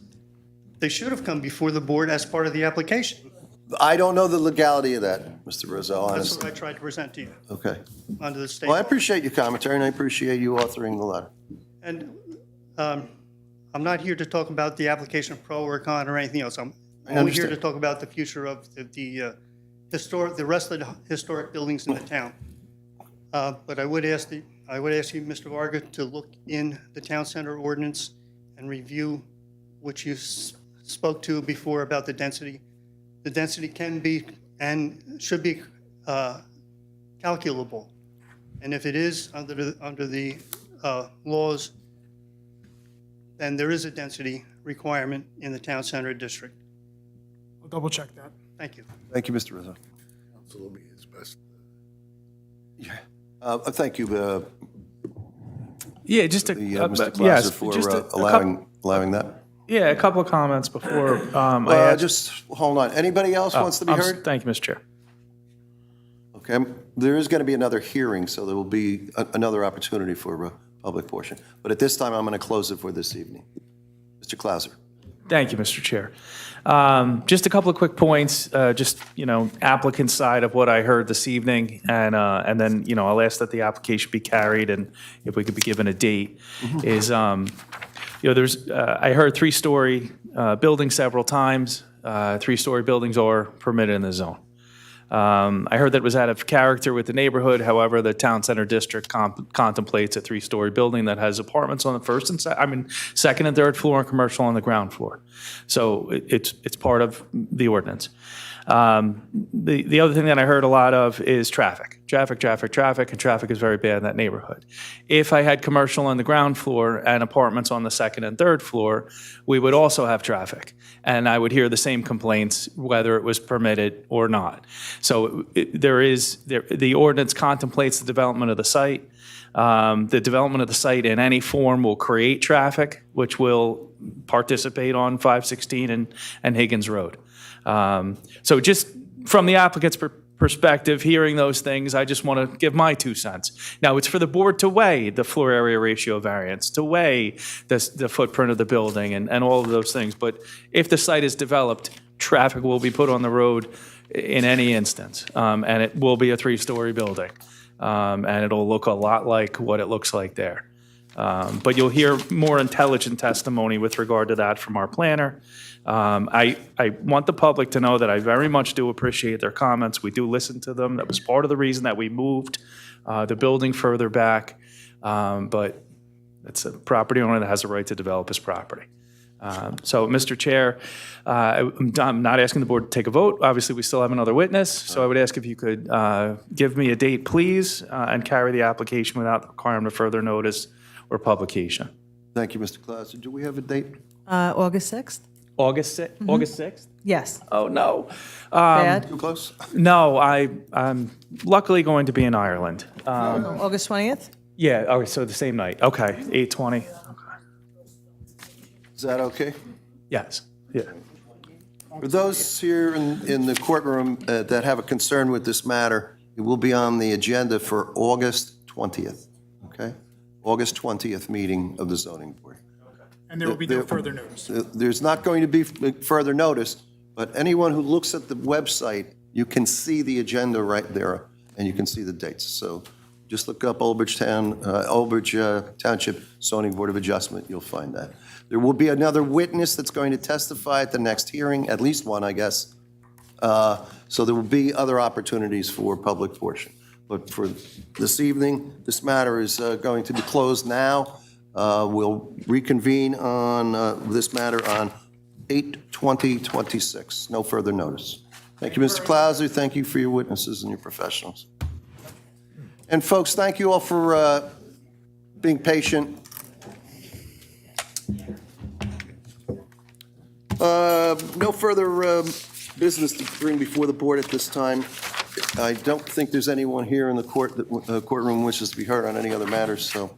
They should have come before the board as part of the application. I don't know the legality of that, Mr. Rizzo, That's honestly. what I tried to present to you Okay. under the state. Well, I appreciate your commentary, and I appreciate you authoring the letter. And I'm not here to talk about the application of pro or con or anything else. I'm I only here understand. to talk about the future of the rest of the historic buildings in the town. But I would ask you, Mr. Varga, to look in the town center ordinance and review what you spoke to before about the density. The density can be and should be calculable. And if it is under the laws, then there is a density requirement in the town center district. I'll double check that. Thank you. Thank you, Mr. Rizzo. Council will be his best. Thank you, Yeah, just a, Mr. Clauser, yes, for just a allowing that. Yeah, a couple of comments before Just hold on. Anybody else wants to be heard? Thank you, Mr. Chair. Okay, there is going to be another hearing, so there will be another opportunity for a public portion. But at this time, I'm going to close it for this evening. Mr. Clauser. Thank you, Mr. Chair. Just a couple of quick points, applicant's side of what I heard this evening, and then, I'll ask that the application be carried, and if we could be given a date, is, there's, I heard three-story buildings several times. Three-story buildings are permitted in the zone. I heard that it was out of character with the neighborhood. However, the town center district contemplates a three-story building that has apartments on the second and third floor and commercial on the ground floor. So it's part of the ordinance. The other thing that I heard a lot of is traffic, and traffic is very bad in that neighborhood. If I had commercial on the ground floor and apartments on the second and third floor, we would also have traffic. And I would hear the same complaints whether it was permitted or not. So the ordinance contemplates the development of the site. The development of the site in any form will create traffic, which will participate on 516 and Higgins Road. So just from the applicant's perspective, hearing those things, I just want to give my 2 cents. Now, it's for the board to weigh the floor area ratio variance, to weigh the footprint of the building and all of those things. But if the site is developed, traffic will be put on the road in any instance, and it will be a three-story building, and it'll look a lot like what it looks like there. But you'll hear more intelligent testimony with regard to that from our planner. I want the public to know that I very much do appreciate their comments. We do listen to them. That was part of the reason that we moved the building further back. But it's a property owner that has a right to develop his property. So, Mr. Chair, I'm not asking the board to take a vote. Obviously, we still have another witness, so I would ask if you could give me a date, please, and carry the application without the requirement of further notice or publication. Thank you, Mr. Clausen. Do we have a date? August 6th? August 6th? Yes. Oh, no. Bad? Too close? No, I'm luckily going to be in Ireland. August 20th? Yeah, okay, so the same night. Okay, 8:20. Is that okay? Yes, yeah. For those here in the courtroom that have a concern with this matter, it will be on the agenda for August 20th, okay? August 20th meeting of the zoning board. And there will be no further notice. There's not going to be further notice, but anyone who looks at the website, you can see the agenda right there, and you can see the dates. So just look up Old Bridge Township Zoning Board of Adjustment, you'll find that. There will be another witness that's going to testify at the next hearing, at least one, I guess. So there will be other opportunities for public portion. But for this evening, this matter is going to be closed now. We'll reconvene on this matter on 8/20/26. No further notice. Thank you, Mr. Clauser. Thank you for your witnesses and your professionals. And folks, thank you all for being patient. No further business to bring before the board at this time. I don't think there's anyone here in the courtroom wishes to be heard on any other matters, so.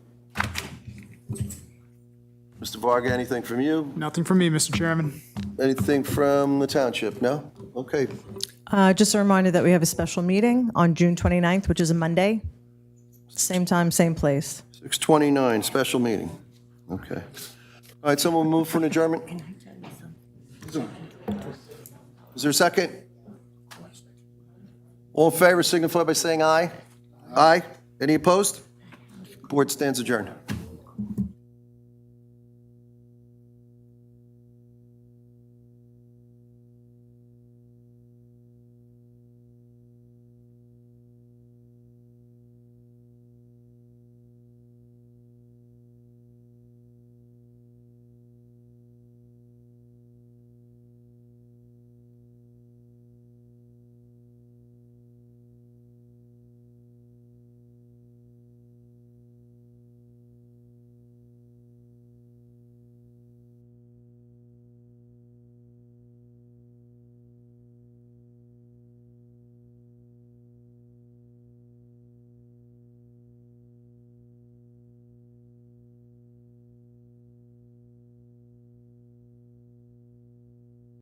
Mr. Varga, anything from you? Nothing from me, Mr. Chairman. Anything from the township? No? Okay. Just a reminder that we have a special meeting on June 29th, which is a Monday. Same time, same place. 6:29, special meeting. Okay. All right, someone move for an adjournment? Is there a second? All in favor signify by saying aye. Aye. Any opposed? Board stands adjourned.